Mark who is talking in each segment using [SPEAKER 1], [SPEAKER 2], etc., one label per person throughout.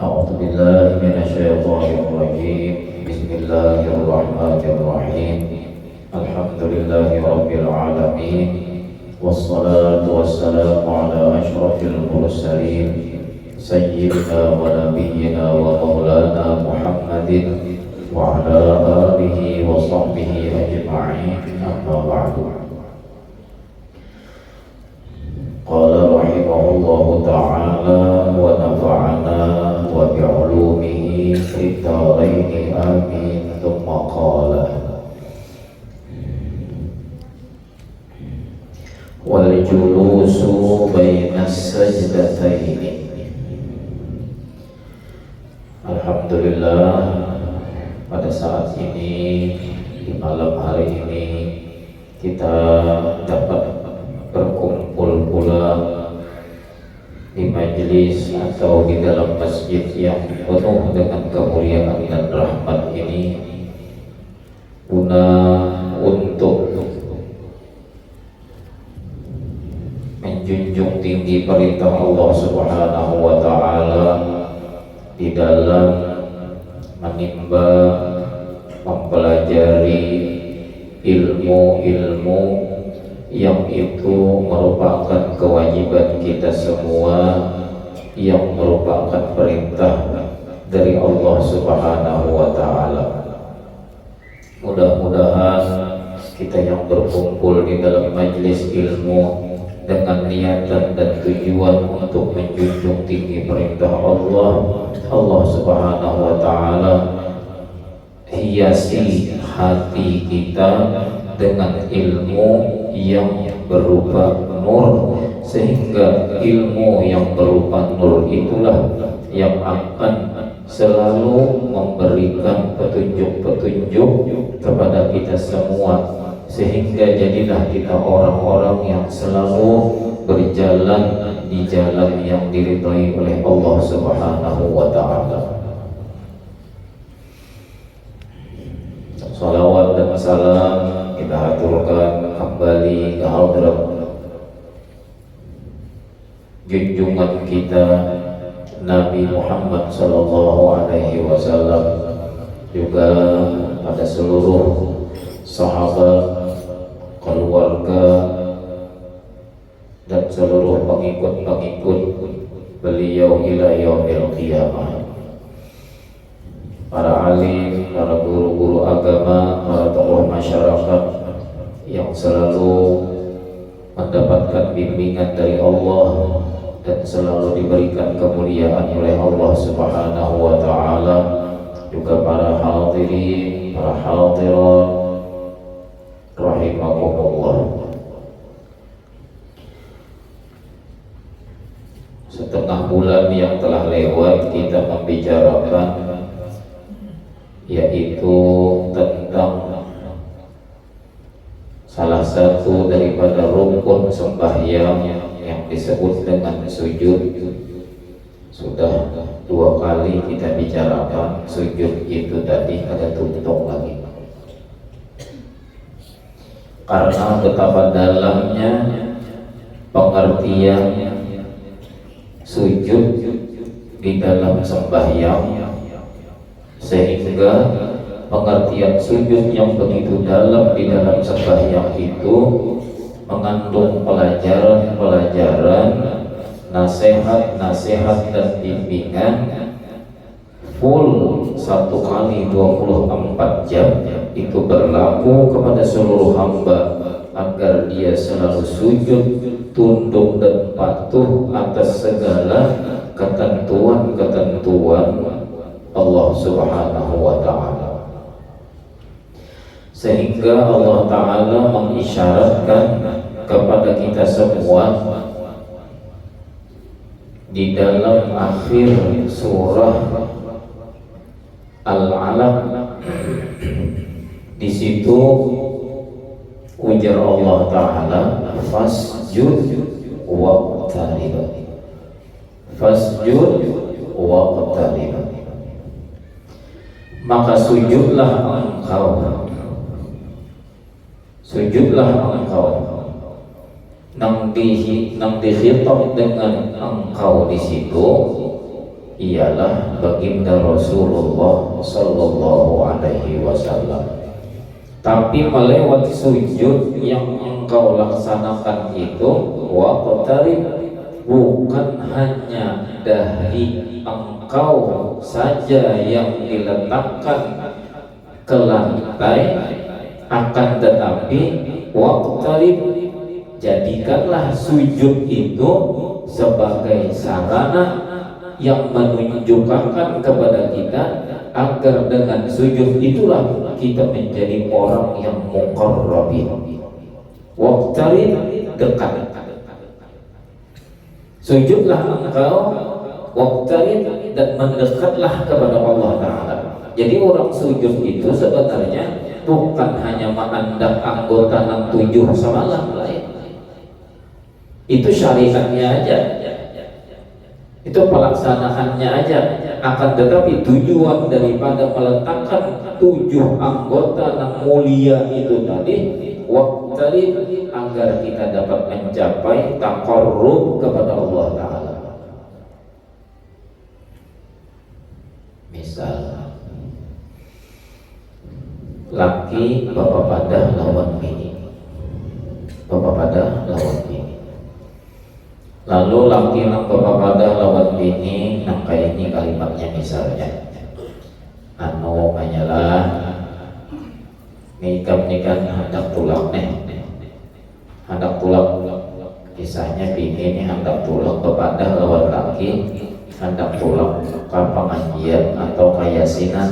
[SPEAKER 1] أعوذ بالله من الشيطان الرجيم. بسم الله الرحمن الرحيم. الحمد لله رب العالمين، والصلاة والسلام على أشرف المرسلين سيدنا ونبينا ومولانا محمد وعلى آله وصحبه أجمعين. أما بعد، قال رحمه الله تعالى ونفعنا وبعلومه في الدارين آمين. ثم قال: والجلوس بين السجدتين. Alhamdulillah, pada saat ini, di malam hari ini, kita dapat berkumpul pula di majelis atau di dalam masjid yang penuh dengan kemuliaan dan rahmat ini, guna untuk menjunjung tinggi perintah Allah Subhanahu wa Ta'ala di dalam menimba, mempelajari ilmu-ilmu yang itu merupakan kewajiban kita semua, yang merupakan perintah dari Allah Subhanahu wa Ta'ala. Mudah-mudahan kita yang berkumpul di dalam majelis ilmu dengan niatan dan tujuan untuk menjunjung tinggi perintah Allah Subhanahu wa Ta'ala, hiasi hati kita dengan ilmu yang berupa nur, sehingga ilmu yang berupa nur itulah yang akan selalu memberikan petunjuk-petunjuk kepada kita semua, sehingga jadilah kita orang-orang yang selalu berjalan di jalan yang diridhai oleh Allah Subhanahu wa Ta'ala. Salawat dan salam kita haturkan kembali ke hadrat junjungan kita Nabi Muhammad sallallahu alaihi wasallam, juga pada seluruh sahabat, keluarga, dan seluruh pengikut-pengikut beliau ila yaumil qiyamah. Para alim, para guru-guru agama, para tokoh masyarakat yang selalu mendapatkan bimbingan dari Allah dan selalu diberikan kemuliaan oleh Allah Subhanahu wa Ta'ala, juga para hadirin, para hadirat rahimakumullah. Setengah bulan yang telah lewat kita membicarakan yaitu tentang salah satu daripada rukun sembahyang yang disebut dengan sujud. Sudah 2 kali kita bicarakan sujud itu, tadi ada tutup lagi, karena betapa dalamnya pengertian sujud di dalam sembahyang, sehingga pengertian sujud yang begitu dalam di dalam sembahyang itu mengandung pelajaran-pelajaran, nasihat-nasihat dan bimbingan full 1 kali 24 jam. Itu berlaku kepada seluruh hamba agar dia selalu sujud, tunduk dan patuh atas segala ketentuan-ketentuan Allah Subhanahu wa Ta'ala, sehingga Allah Ta'ala mengisyaratkan kepada kita semua di dalam akhir surah Al-Alaq. Di situ ujar Allah Ta'ala, fasjud waqtarib, fasjud waqtarib, maka sujudlah engkau, sujudlah engkau. Nang dikhitab dengan engkau di situ ialah baginda Rasulullah Sallallahu Alaihi Wasallam. Tapi melewati sujud yang engkau laksanakan itu waqtarib, bukan hanya dahi engkau saja yang diletakkan ke lantai, akan tetapi waqtarib, jadikanlah sujud itu sebagai sarana yang menunjukkan kepada kita agar dengan sujud itulah kita menjadi orang yang muqarrabin. Waqtarib, dekat. Sujudlah engkau, waqtarib, dan mendekatlah kepada Allah Ta'ala. Jadi orang sujud itu sebenarnya bukan hanya memandang anggota 67 semalam lain. Itu syariatnya aja, itu pelaksanaannya aja. Akan tetapi tujuan daripada meletakkan 7 anggota yang mulia itu tadi waqtarib, agar kita dapat mencapai taqarrub kepada Allah Ta'ala. Misal laki bapak pada lawan bini, bapak pada lawan bini. Lalu laki nang bapak pada lawan bini, nang kayak ini kalimatnya misalnya, anu hanyalah nikah hendak tulang hendak tulang. Kisahnya bini ini hendak tulang kepada lawan laki, hendak tulang ke pengajian atau kayasinan.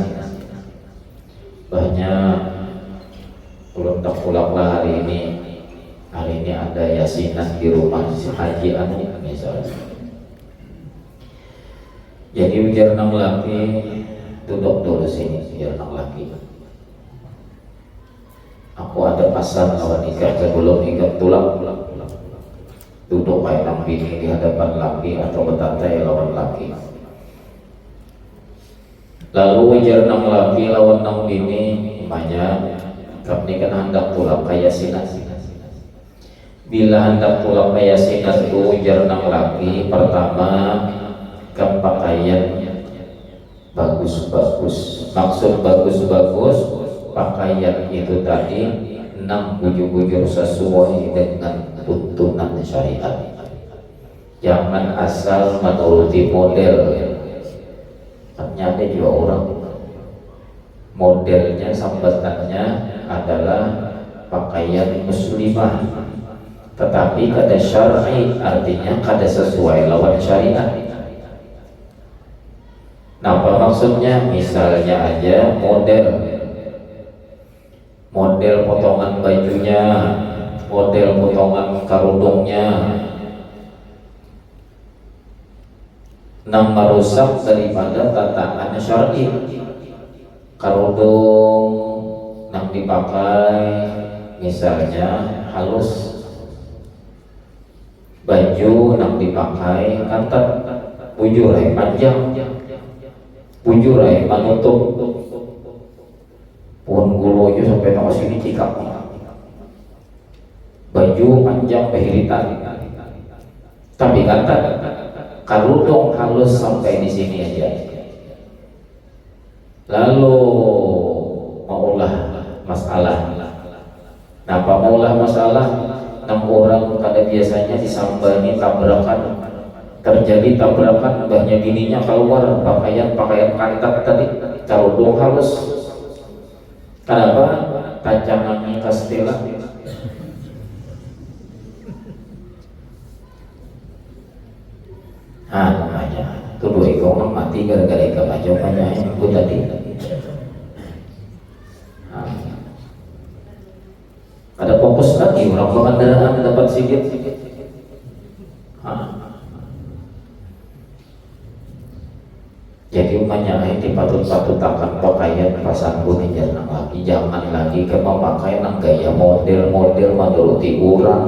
[SPEAKER 1] Banyak belum tak pulang lah hari ini. Hari ini ada yasinan di rumah si Haji Anu misalnya. Jadi biar nang laki duduk dulu sini, biar nang laki. Aku ada pasal lawan nikah sebelum ikat tulang. Duduk kayak nang bini di hadapan laki atau bertantai lawan laki. Lalu wajar nang laki lawan nang bini, banyak kami kan hendak pulang kayak sinas. Bila hendak pulang kayak sinas itu wajar nang laki, pertama kan pakaian bagus-bagus. Maksud bagus-bagus, pakaian itu tadi nang bujur-bujur sesuai dengan tuntunan syariat. Jangan asal menuruti model. Ternyata juga orang modelnya, sambatannya adalah pakaian muslimah, tetapi kada syar'i, artinya kada sesuai lawan syariat. Nah, apa maksudnya? Misalnya aja model potongan bajunya, model potongan karudungnya nang merusak daripada tatanan syar'i. Karudung nang dipakai misalnya halus, baju nang dipakai ketat, bujur panjang, bujur menutup pun gulu aja sampai nang sini cikak, baju panjang behiritan, tapi ketat. Karudung halus sampai di sini aja. Lalu maulah masalah. Napa maulah masalah? 6 orang kada biasanya disambani tabrakan. Terjadi tabrakan, mbahnya bininya keluar pakaian kantat tadi, karudung halus. Kenapa? Tancangannya kastela. Namanya tuh dua ekor mati gara-gara ikan aja banyak yang gue tadi. Ada fokus lagi orang pengendaraan dapat sikit. Jadi umumnya ini patut-patut akan pakaian pasang kuning jangan lagi ke memakai nang gaya model-model menuruti orang,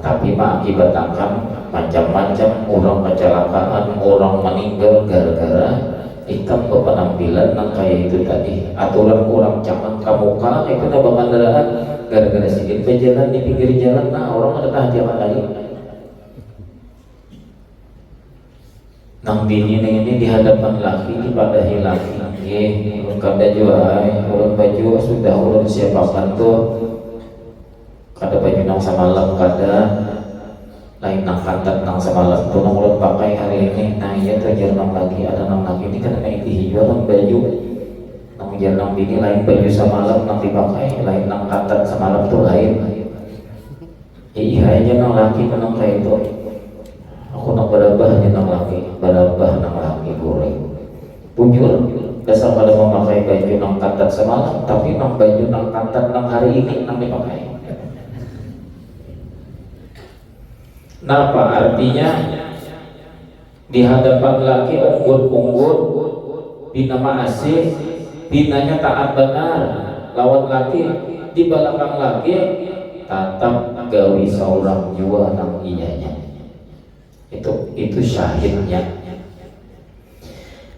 [SPEAKER 1] tapi mengakibatkan macam-macam orang kecelakaan, orang meninggal gara-gara hitam penampilan nang kayak itu tadi. Aturan orang jangan kamu kalah itu nabang kendaraan gara-gara sedikit berjalan di pinggir jalan, nah orang ada jalan lagi. nang dini ini di hadapan laki dipadahi laki ulun kada jua ulun baju sudah ulun siapakan tuh kada baju nang samalam kada lain nang kantat nang samalam tuh nang ulun pakai hari ini. Nah iya tuh nang lagi ada nang lagi ini kan naik dijual nang baju nang nang dini lain baju samalam nang dipakai lain nang kantat samalam tuh lain. Iya aja nang laki menang kayak itu. Aku nak berabah aja nang laki, berabah nang laki goreng. Bujur, dasar pada memakai baju nang kantat semalam, tapi nang baju nang kantat nang hari ini nang dipakai. Napa artinya? Di hadapan laki unggut-unggut, bina ma'asih, binanya taat benar, lawan laki di belakang laki tatap gawi seorang jua nang iyanya. Itu syahidnya.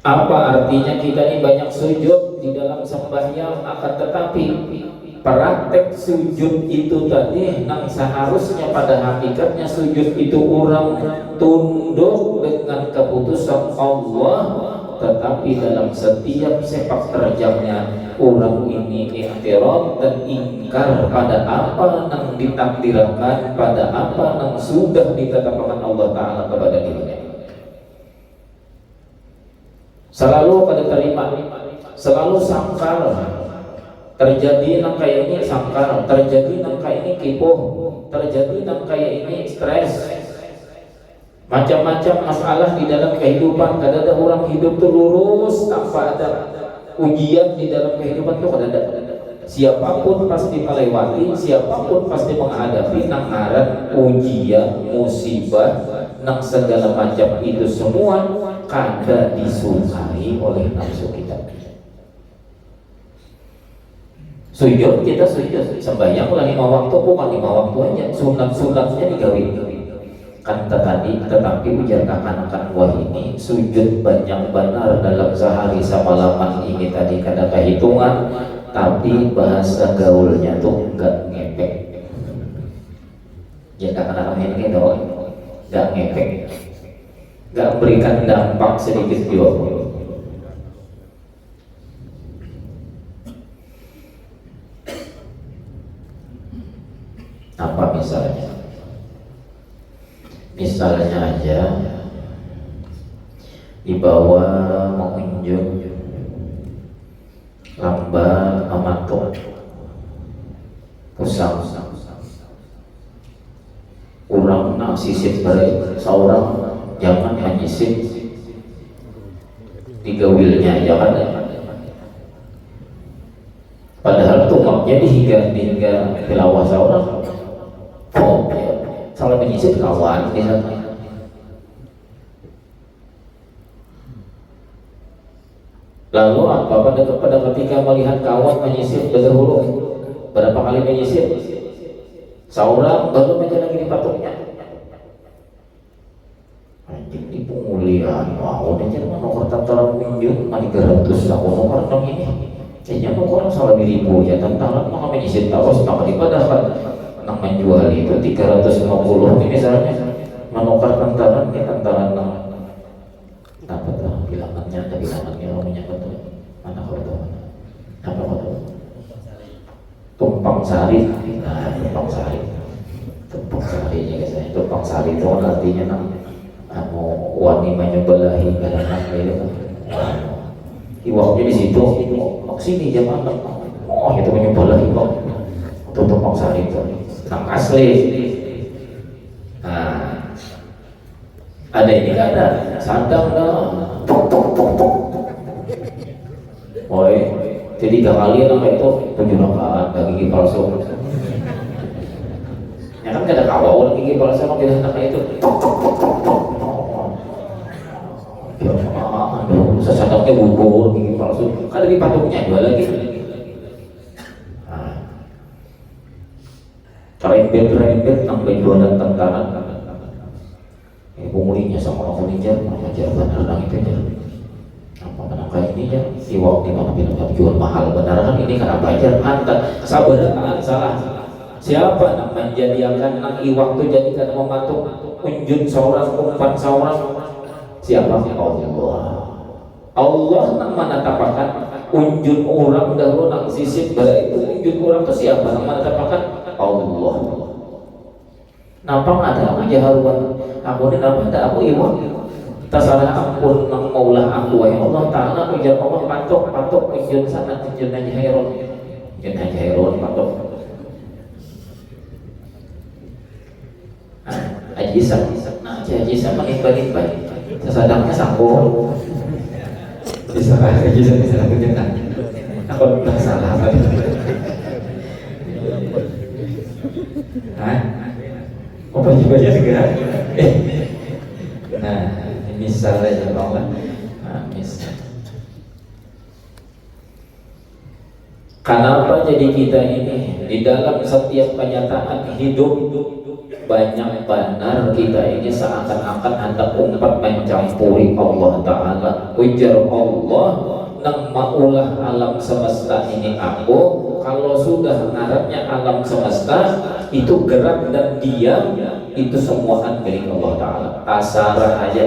[SPEAKER 1] Apa artinya kita ini banyak sujud di dalam sembahyang, akan tetapi praktek sujud itu tadi nang seharusnya pada hakikatnya sujud itu orang tunduk dengan keputusan Allah, tetapi dalam setiap sepak terjangnya orang ini iktiraf dan ingkar pada apa yang ditakdirkan, pada apa yang sudah ditetapkan Allah Ta'ala kepada dirinya. Selalu pada terima, selalu sangkar. Terjadi nang kayak ini sangkar, terjadi nang kayak ini kipuh, terjadi nang kayak ini stres. Macam-macam masalah di dalam kehidupan. Kadang ada orang hidup tuh lurus tanpa ada ujian di dalam kehidupan tuh kada ada. Siapapun pasti melewati, siapapun pasti menghadapi nang ngaran ujian, musibah, nang segala macam itu semua kada disukai oleh nafsu kita. Sujud kita sujud, sembahyang ulah 5 waktu, bukan 5 waktu aja, sunat-sunatnya digawe. Kan tetapi ujar akan wah ini sujud banyak benar dalam sehari semalaman ini tadi kada kehitungan, tapi bahasa gaulnya tuh enggak ngepek. Ya akan ini gitu, enggak ngepek, enggak berikan dampak sedikit juga. Apa misalnya? Misalnya aja dibawa mengunjung lambat mematuk pusang urang nak sisip balik seorang jangan menyisip digawilnya jangan, padahal tumaknya hingga tilawah seorang salah menyisip kawan di sana. Lalu apa pada ketika melihat kawan menyisip berdahulu berapa kali menyisip, seorang baru aja lagi di patuknya. Anjing di pengulian, wow, udah jadi mana orang tantaran kunjung, mani 300 tahun orang dong ini. Kayaknya orang salah diribu ya tantaran maka menyisip tawas maka dipadahkan. Nang menjual itu 350 ini misalnya menukar tantaran ya tantaran apa tuh bilangannya, ada bilangannya namanya apa tuh, mana kau tahu apa kau tahu, tumpang sari. Nah tumpang sari ya guys, tumpang sari itu artinya nang wani menyebelahi galangan itu iwaknya di situ sini zaman itu menyebelahi kok itu tumpang sari itu nang asli. Nah, ada ini kan ada sadang dah, oi, jadi 3 kali apa itu 7 rakaat gigi palsu. Ya kan kada kawau gigi palsu kan tidak nak itu. Aduh, sesadangnya gugur gigi palsu, kada dipatuknya dua lagi. Rembet nang bejualan tentara pengulinya sama orang kulinya mengajar benar nang itu aja apa menang kayak ini ya iwak di mana bilang jual mahal benar kan ini kan apa aja antar sabaraan salah siapa nang menjadikan nang iwak itu jadi karena mematuk unjun seorang umpan seorang Siapa? Allah. Allah nang mana tapakan unjun orang dahulu nang sisip bara itu unjun orang itu siapa nang mana tapakan Allah. Nampak ada aja haruan aku ini nampak ada aku iwan tasarah ampun nang maulah aku ya Allah Ta'ala ujar Allah patok unjun sana unjun aja heron unjun aja heron patok ajisa nah ajisa menimba-nimba sesadangnya sanggup bisa aja bisa kerja aku udah salah tadi apa juga ya segera nah misalnya ya Allah misal kenapa jadi kita ini di dalam setiap kenyataan hidup banyak benar kita ini seakan-akan hendak umpat mencampuri Allah Ta'ala ujar Allah nang maulah alam semesta ini aku kalau sudah ngaratnya alam semesta itu gerak dan diam itu semua milik Allah Ta'ala kasarah aja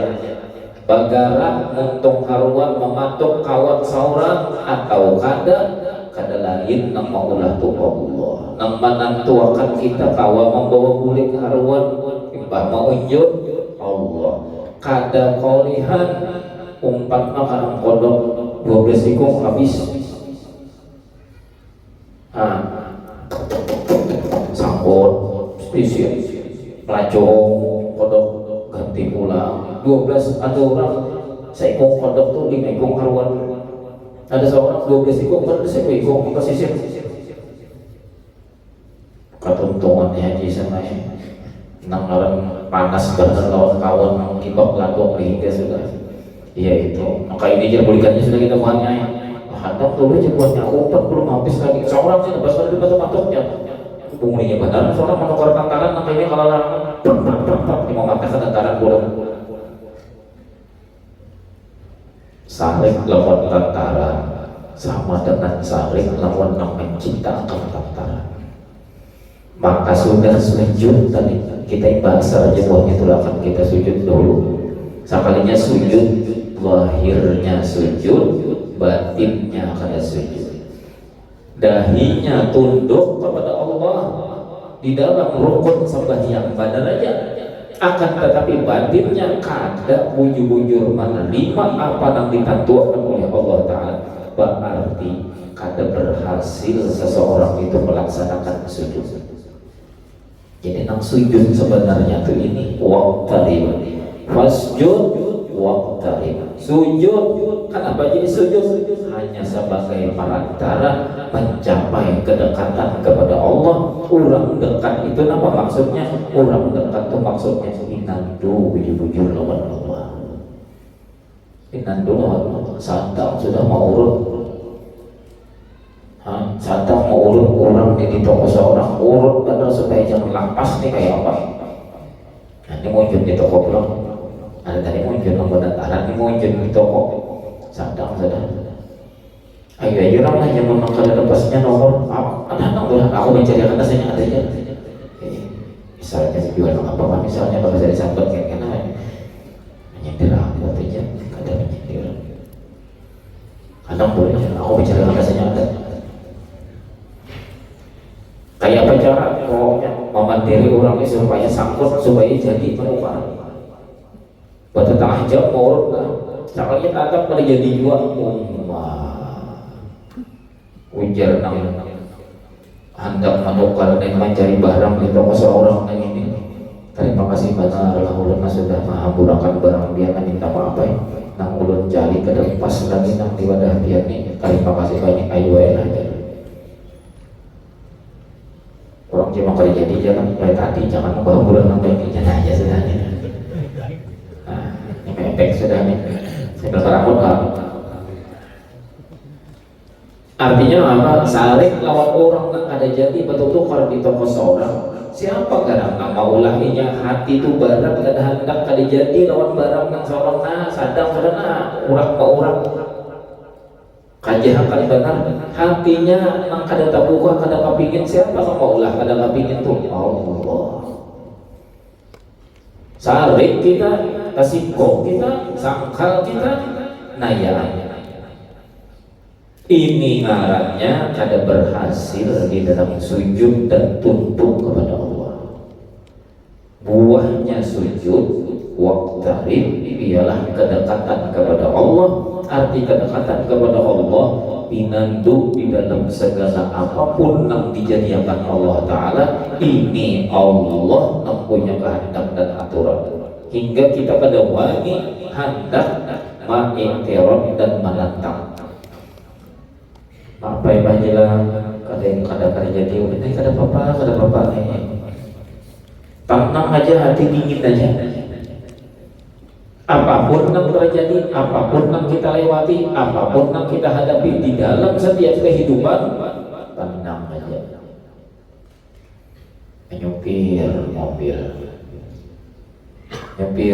[SPEAKER 1] bagara untung haruan mematuk kawat saurang atau kada lain nang maulah tu Allah nang menantuakan kita kawa membawa kulit haruan imbah maunjud Allah kada kaulihan umpat makan kodok 12 ikung habis sangkut spesial pelacong kodok ganti pulang 12 ada orang seikung kodok tuh 5 ikung haruan ada seorang 12 ikung kan 1 ikung ke sisir ketuntungannya haji sama nang orang panas banget lawan kawan nang kibak ladong hingga sudah iya itu maka ini jerbulikannya sudah kita buatnya hadap dulu jerbuatnya umpat belum habis lagi seorang sih lepas pada depan matoknya bunglinya benar seorang menukar tantangan maka ini kalau mau matakan tantangan kurang sarik lawan tantara sama dengan sarik lawan yang menciptakan tantara maka sudah sujud tadi kita bahasa jemuahnya itu akan kita sujud dulu sekalinya sujud lahirnya sujud batinnya akan sujud dahinya tunduk kepada Allah di dalam rukun sembahyang badan aja akan tetapi batinnya kada bujur-bujur menerima apa yang ditentukan oleh Allah Ta'ala berarti kada berhasil seseorang itu melaksanakan sujud. Jadi nang sujud sebenarnya tuh ini waqtarib fasjud waqtarib sujud kenapa jadi sujud hanya sebagai perantara mencapai kedekatan kepada Allah orang dekat itu apa maksudnya orang dekat itu maksudnya inandu bujur-bujur lawan Allah inandu lawan Allah sadang sudah mau urut sadang mau urut orang di toko seorang urut padahal supaya jangan lampas nih kayak apa nah ini muncul di toko pulang ada tadi muncul nomor dataran ini muncul di toko sadang ayo orang hanya menangkal lepasnya nomor ada nomor aku mencari atasnya ada aja misalnya jual apa misalnya kalau saya disambat kayak karena menyindir aku aja ada menyindir kadang boleh aku mencari atasnya ada kayak apa cara memandiri orang ini supaya sangkut supaya jadi menukar buat tengah jam mau lah sekalinya tatap pada jadi dua ujar nang hendak menukar dan mencari barang di toko seorang yang ini terima kasih banyak Allah ulama sudah menghamburakan barang dia minta maaf nang ulun jali ke pas lagi nang di wadah dia nih terima kasih banyak ayo aja orang cuma kerja di jalan kayak tadi jangan membawa bulan nang baik jalan aja sudah nih nah ini mepek sudah nih saya berharap artinya apa? Sarik lawan orang yang ada jadi betul-betul di toko seorang siapa kadang nggak mau lahinya hati itu barang kada hendak kada jadi lawan barang yang seorang sadang karena orang ke orang kajian kali benar hatinya nang kada tabuka kada kepingin siapa nggak mau lah kada kepingin tuh Allah sarik kita kasingkong kita, sangkal kita, naya. Ini ngarannya kada berhasil di dalam sujud dan tunduk kepada Allah. Buahnya sujud waqtarib ialah kedekatan kepada Allah. Arti kedekatan kepada Allah pinanduk di dalam segala apapun yang dijadikan Allah Ta'ala. Ini Allah yang punya kehendak dan aturan, hingga kita kada wani hendak mengiktiraf dan menentang. Apa yang bajilah kada terjadi, udah kada apa-apa nih. Tenang aja, hati dingin aja. Apapun yang terjadi, apapun yang kita lewati, apapun yang kita hadapi di dalam setiap kehidupan, tenang aja. Nyupir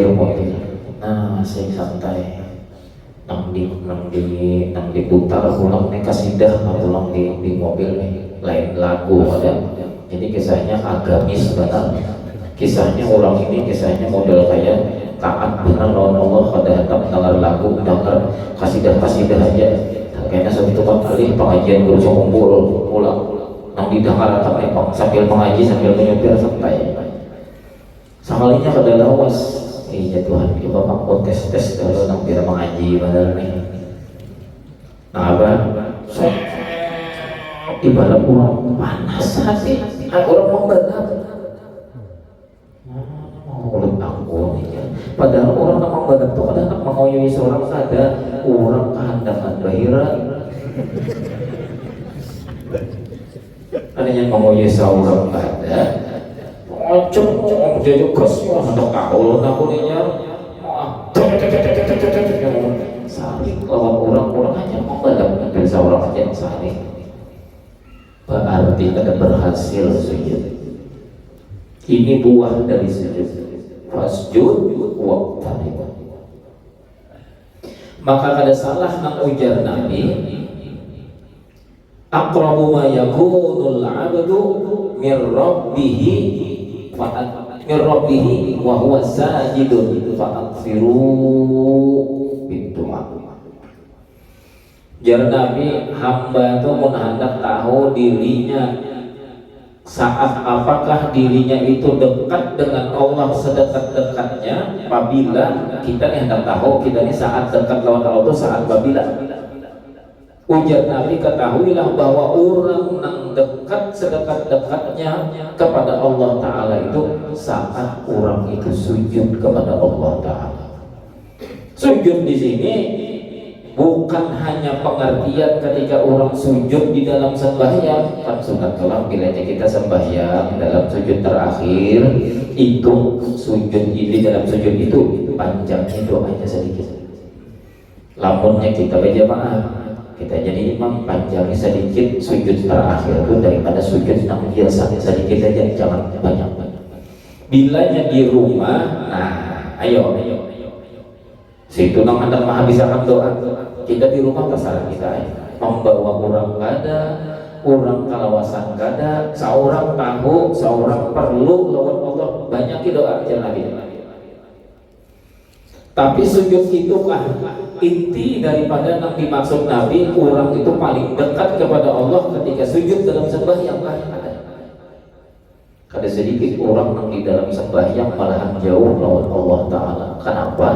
[SPEAKER 1] mobil, nah sing santai. Nang diputar ulang nih kasidah, ulang di mobil nih lain lagu ada. Jadi kisahnya agamis benar. Kisahnya orang ini kisahnya model kayak taat benar lawan Allah, kada hendak dengar lagu, dengar kasidah aja. Kayaknya satu kali pengajian guru kumpul pulang nang didengar atau sambil mengaji sambil menyupir santai. Sekalinya kada lawas. Iya Tuhan, coba Pak tes kalau nang biar mengaji padahal nih. Nah apa? Di balap orang panas hati, orang membalap. Mulut aku nih. Padahal orang nak membalap tuh kadang nak mengoyoi seorang kada, orang kehendakan bahira. Ada yang mengoyoi seorang kada. Cuk jadi kes hendak kau aku ninya saling lawan orang hanya membalap dari seorang aja saling berarti kada berhasil sujud. Ini buah dari sujud. Fasjud waqtarib. Maka kada salah nang ujar Nabi, aqrabu ma yakunul 'abdu min rabbih Rabbihi wa huwa sajidun fa'aghfiru bidu'a. Jar Nabi, hamba itu mun hendak tahu dirinya saat apakah dirinya itu dekat dengan Allah sedekat-dekatnya apabila kita hendak tahu kita ini saat dekat lawan Allah itu saat apabila. Ujar Nabi, ketahuilah bahwa orang yang dekat sedekat-dekatnya kepada Allah Ta'ala itu saat orang itu sujud kepada Allah Ta'ala. Sujud di sini bukan hanya pengertian ketika orang sujud di dalam sembahyang. Kan sunat kelam bila kita sembahyang dalam sujud terakhir itu sujud di dalam sujud itu panjangnya doanya sedikit. Lamunnya kita berjamaah, kita jadi imam panjangnya sedikit sujud terakhir itu daripada sujud yang biasa, sedikit aja, jangan banyak. Bilanya di rumah, nah ayo situ nang hendak menghabiskan doa. Kita di rumah terserah kita membawa orang kada, orang kalawasan kada, seorang tahu, seorang perlu lawan Allah, banyak doa aja lagi. Tapi sujud itu kan inti daripada yang dimaksud Nabi, orang itu paling dekat kepada Allah ketika sujud dalam sembahyang. Kada sedikit orang yang di dalam sembahyang malahan jauh lawan Allah Ta'ala. Kenapa?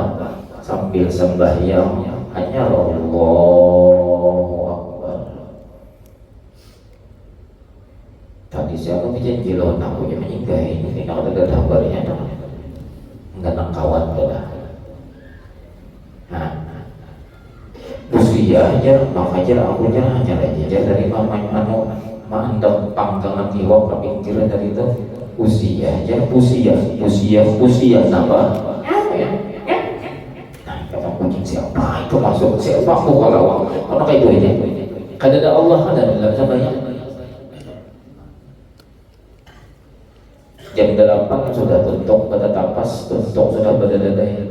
[SPEAKER 1] Sambil sembahyang hanya Allahu Akbar. Tadi siapa berjanji lawan aku yang menyinggahi ini kalau ada kabarnya enggak nang kawan kada. Nah, usianya makanya aku hanya aja dari mama mandang panggangan iwak kapingkiran dari itu usia nambah apa ya? Nah, kata kucing siapa itu masuk siapa aku kalau anak itu aja kada ada Allah ada dalam samanya. Jam 8 sudah tuntuk pada tapas, tuntuk sudah berdadai.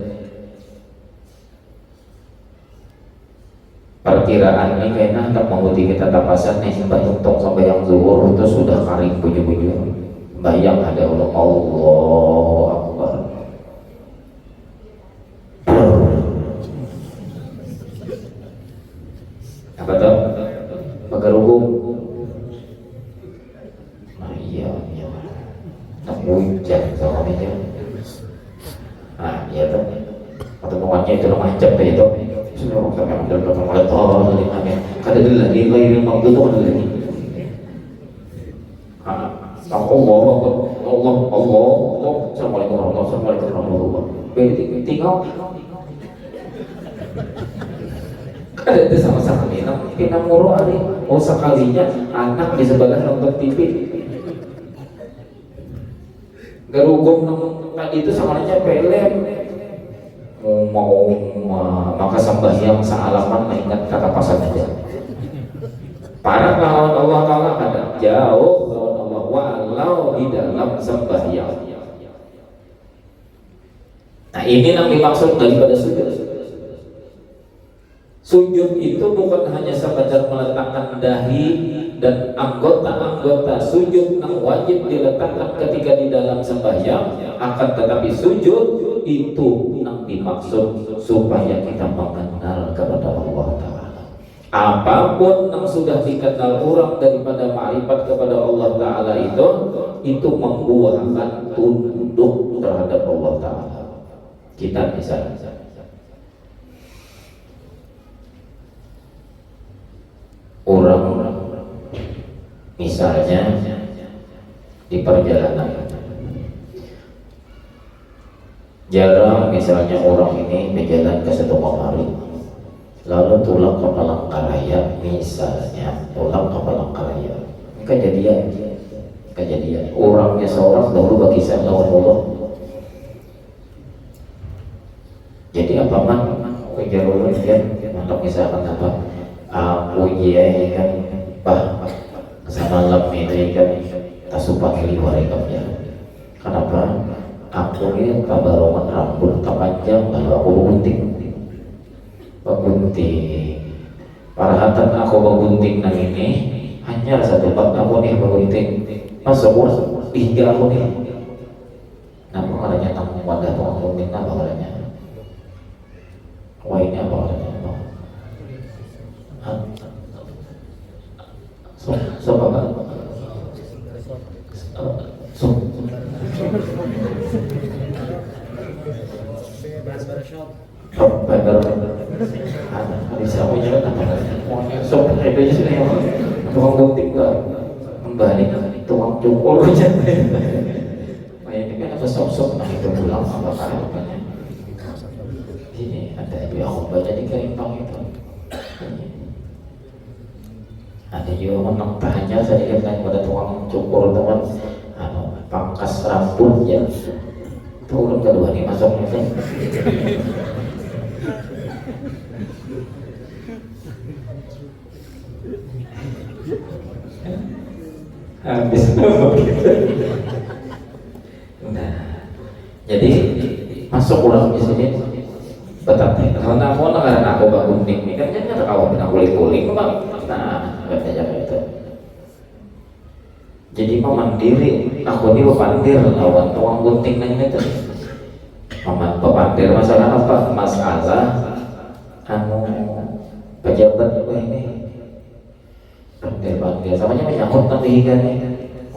[SPEAKER 1] Perkiraan ini kayaknya tak menguti kita tapasan nih sampai tuntuk sampai yang zuhur itu sudah kering buju-buju. Bayang ada Allah Akbar. Apa tuh? Pagarugong. Nah iya, tak hujan sama aja. Nah iya tuh. Pertemuannya itu macam kayak itu. Sudah sampai ambil pertemuan tol dari mana? Kada ada lagi lagi mampu tuh ada lagi. Allah. Assalamualaikum warahmatullahi wabarakatuh. Tinggal ada itu sama-sama pinang muru hari. Oh sekalinya anak di sebelah nonton TV. Garugong tadi itu samanya pelem. Mau maka sembahyang sealaman mengingat kata pasan aja. Parah lawan Allah Ta'ala ada jauh lawan Allah walau di dalam sembahyang. Nah ini yang dimaksud daripada sujud. Sujud itu bukan hanya sekedar meletakkan dahi dan anggota-anggota sujud yang wajib diletakkan ketika di dalam sembahyang, akan tetapi sujud itu yang dimaksud supaya kita mengenal kepada Allah Ta'ala. Apapun yang sudah dikenal orang daripada ma'rifat kepada Allah Ta'ala itu membuahkan tunduk terhadap Allah Ta'ala. Kita misalnya orang misalnya di perjalanan jarang misalnya orang ini berjalan ke satu hari lalu tulang ke Palangkaraya, misalnya tulang ke Palangkaraya, kejadian orangnya seorang dahulu bagi saya lawan Allah. Jadi apa man kejarulan dia untuk misalkan apa aku iya kan bah semalam itu kan tasupan liwari ya. Kenapa? Aku ini kabarongan rambut panjang lalu aku gunting parahatan aku gunting nang ini hanya satu tempat aku nih gunting masuk tiga aku nih nama kalanya tanggung wadah aku gunting apa kalanya wah ini apa kalanya so apa so bandar bisa punya kan so itu aja sudah yang tukang gunting lah kembali tukang cukur aja ini kan ada sok-sok nah itu pulang apa kan ini ada ibu aku baca di Karimpang itu ada juga menang tahannya saya lihat pada tukang cukur teman pangkas rambut ya turun kedua nih masuk itu habis begitu. Nah, jadi masuk ulang di sini betapa kalau namun karena aku bangun nih kan nyata kau pernah kuling-kuling nah katanya itu jadi mandiri aku ini pepandir lawan tuang gunting nanya itu pepandir masalah apa masalah pejabat ini pandir samanya menyangkut tapi kan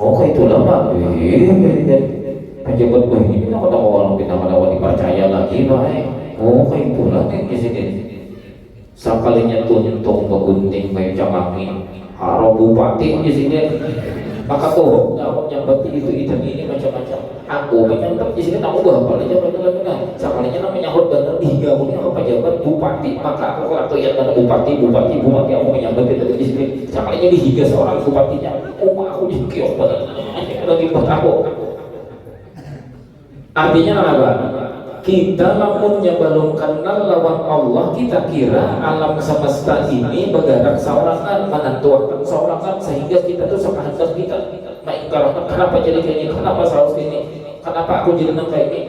[SPEAKER 1] oh itulah pak pejabat ini kenapa tak mau orang dipercaya lagi pak oh itulah di sini sekalinya tuntung begunting bayi camami haro bupati di sini maka tuh aku nyambat itu ini macam-macam aku menyambat di sini aku berapa aja benar-benar sekalinya namanya hot benar tiga aku apa pejabat bupati maka aku atau yang mana bupati aku menyambat itu di sini sekalinya dihiga seorang bupatinya aku dikiok benar lagi buat aku artinya apa? Kita lamunnya belum kenal lawan Allah, kita kira alam semesta ini bergerak seorangan, menentukan seorangan sehingga kita tuh sekehendak kita. Kenapa jadi kayak ini? Kenapa seharusnya ini? Kenapa aku jadi kayak ini?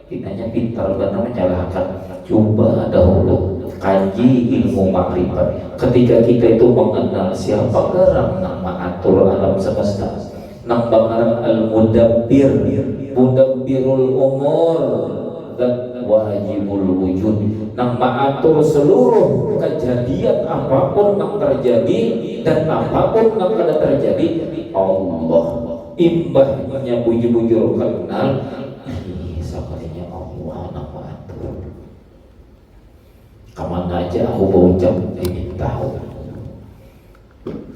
[SPEAKER 1] Kitanya pintar karena menyalahkan. Coba dahulu kaji ilmu makrifat. Ketika kita itu mengenal siapa gerak nama atur alam semesta, nama al-mudabbir, mudabbirul umur dan wajibul wujud, nang mengatur seluruh kejadian apapun yang terjadi dan apapun yang kada terjadi Allah. Imbahnya bujur-bujur kenal sekalinya Allah nama atur. Kemana aja aku berucap ingin tahu.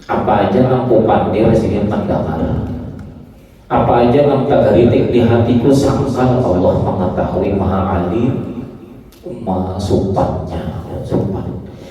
[SPEAKER 1] Apa aja yang aku pandir sini mendengar. Apa aja yang tak geritik di hatiku sangkal Allah mengetahui maha alim, maha supannya, supan.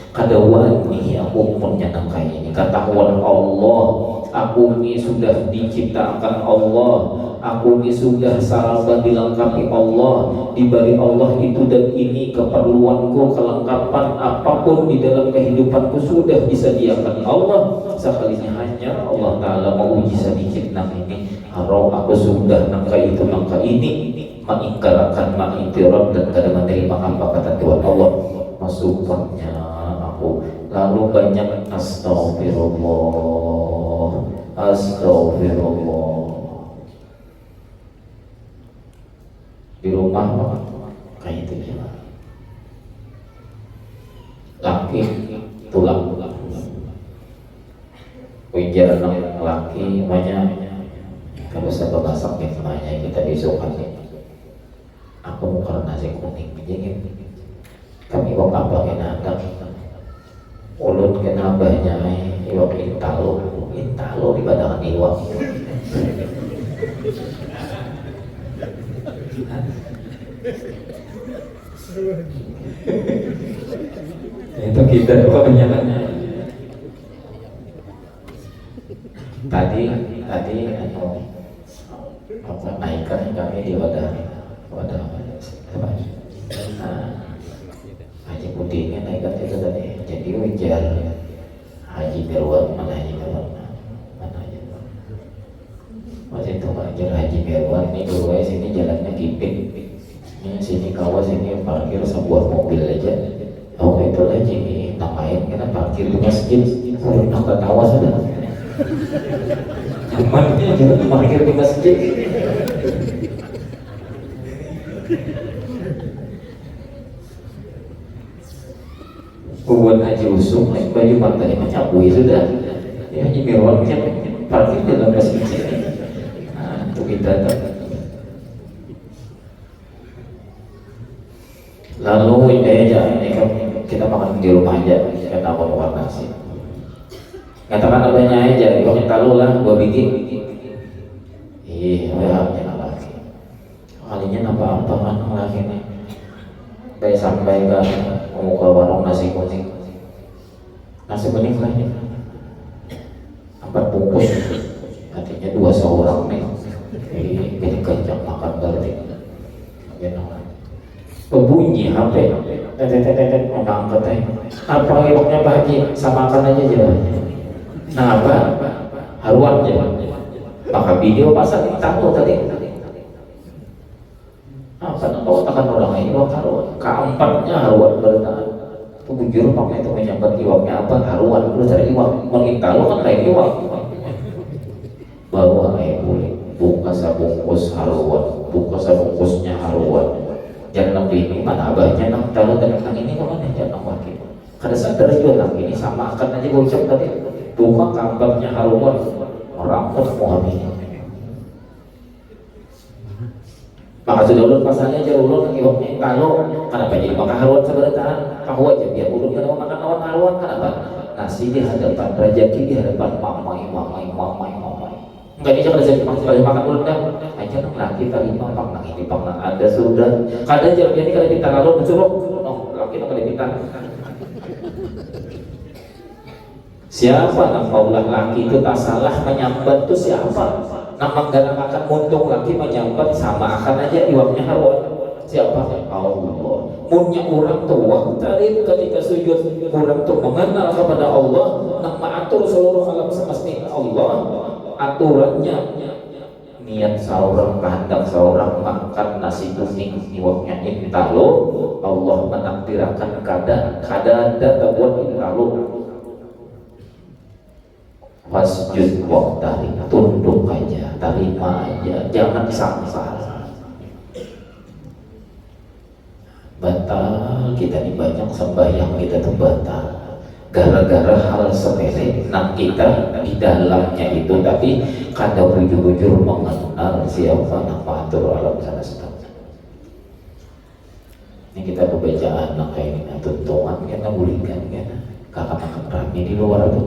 [SPEAKER 1] Kada wani aku punya nangkai ini ketahuan Allah. Aku ini sudah diciptakan Allah. Aku ini sudah saraba dilengkapi Allah. Diberi Allah itu dan ini keperluanku, kelengkapan apapun di dalam kehidupanku sudah disediakan Allah. Sekalinya hanya Allah Ta'ala mau uji sedikit nang ini. Harau aku sudah nangka itu nangka ini mengingkarakan mengiktiraf dan kada menerima apa kata Tuhan Allah. Masukannya aku lalu banyak astagfirullah, astagfirullah. Di rumah kayak itu ya. Laki tulang ujar laki banyak kalau saya masak banyak kita besok aja. Aku mau karena nasi kuning jadi kami mau apa kena ada ulut kena banyak iwak intalo di badangan iwak. Itu kita kebanyakan tadi apa naikkan kami di wadah apa Haji Putihnya naikkan itu tadi jadi ujar Haji Berwan mana Haji Berwan masih itu ngajar Haji Berwan ini dulu sini jalannya gipit ini sini kawas ini parkir sebuah mobil aja. Oh itu aja nih namain karena parkir di masjid nak ketawa sudah nyamannya jangan parkir di masjid. Buat Haji Usung naik baju pantai mencabui sudah ya Haji Berwan kan parkir di dalam masjid. Nah itu kita lalu ini kan kita makan di rumah aja karena mau makan nasi. Katakan apanya aja, kalau kita lu lah gua bikin. Iya, jangan lagi. Kalinya apa-apa kan lagi nih. Saya sampaikan mau ke warung nasi kuning. Nasi kuning lah ya. 4 bungkus. Artinya 2 seorang nih. Ini kencang makan berarti. Bunyi HP. Ngangkat aja. Apa iwaknya Pak Haji? Samakan aja jalannya. Nah apa? Haruan aja. Maka video pasang tahu tadi. Apa kalau tekan orang ini iwak haruan. Keempatnya haruan bertahan. Itu bujur pakai itu menyambat iwaknya apa? Haruan. Terus cari iwak. Mengintalu kan lain iwak. Bawa air boleh. Buka sabungkus haruan. Buka sabungkusnya haruan. Jangan ini mana abahnya nang tahu dan nang ini kemana jangan wakil. Kada sadar juga nang ini sama akan aja bocor tadi. Buka kampaknya haruan orang pun mau habis. Maka sudah ulun pasalnya aja ulun lagi waktu kalau kenapa jadi makan haruan sebentar tahu aja biar ulun kada mau makan lawan haruan kenapa nasi di hadapan rezeki di hadapan mamai. Enggak bisa kada jadi makan ulun dah aja nang laki terima pak nang ini pak nang ada sudah kada jadi ini kada kita lalu mencurup laki nang kada kita. Siapa nang paulah laki itu tak salah menyambat itu siapa? Nang mengganamakan muntung laki menyambat sama akan aja iwaknya haruan. Siapa? Allah. Punya orang tua tadi ketika sujud orang tuh mengenal kepada Allah nang mengatur seluruh alam semesta Allah aturannya niat seorang kehendak seorang makan nasi kuning iwaknya intalo Allah menakdirkan kada ada terbuat intalo. Wasjud waqtari, tunduk aja, terima aja, jangan sangkal. batal kita nih, banyak sembahyang kita tuh batal gara-gara hal sepele. Nah kita di dalamnya itu tapi kada bujur-bujur mengenal siapa nama atur alam sana sebenarnya. Ini kita baca anak kayak ini tuntungan kita bulikan kan kakak-kakak rame di luar tuh,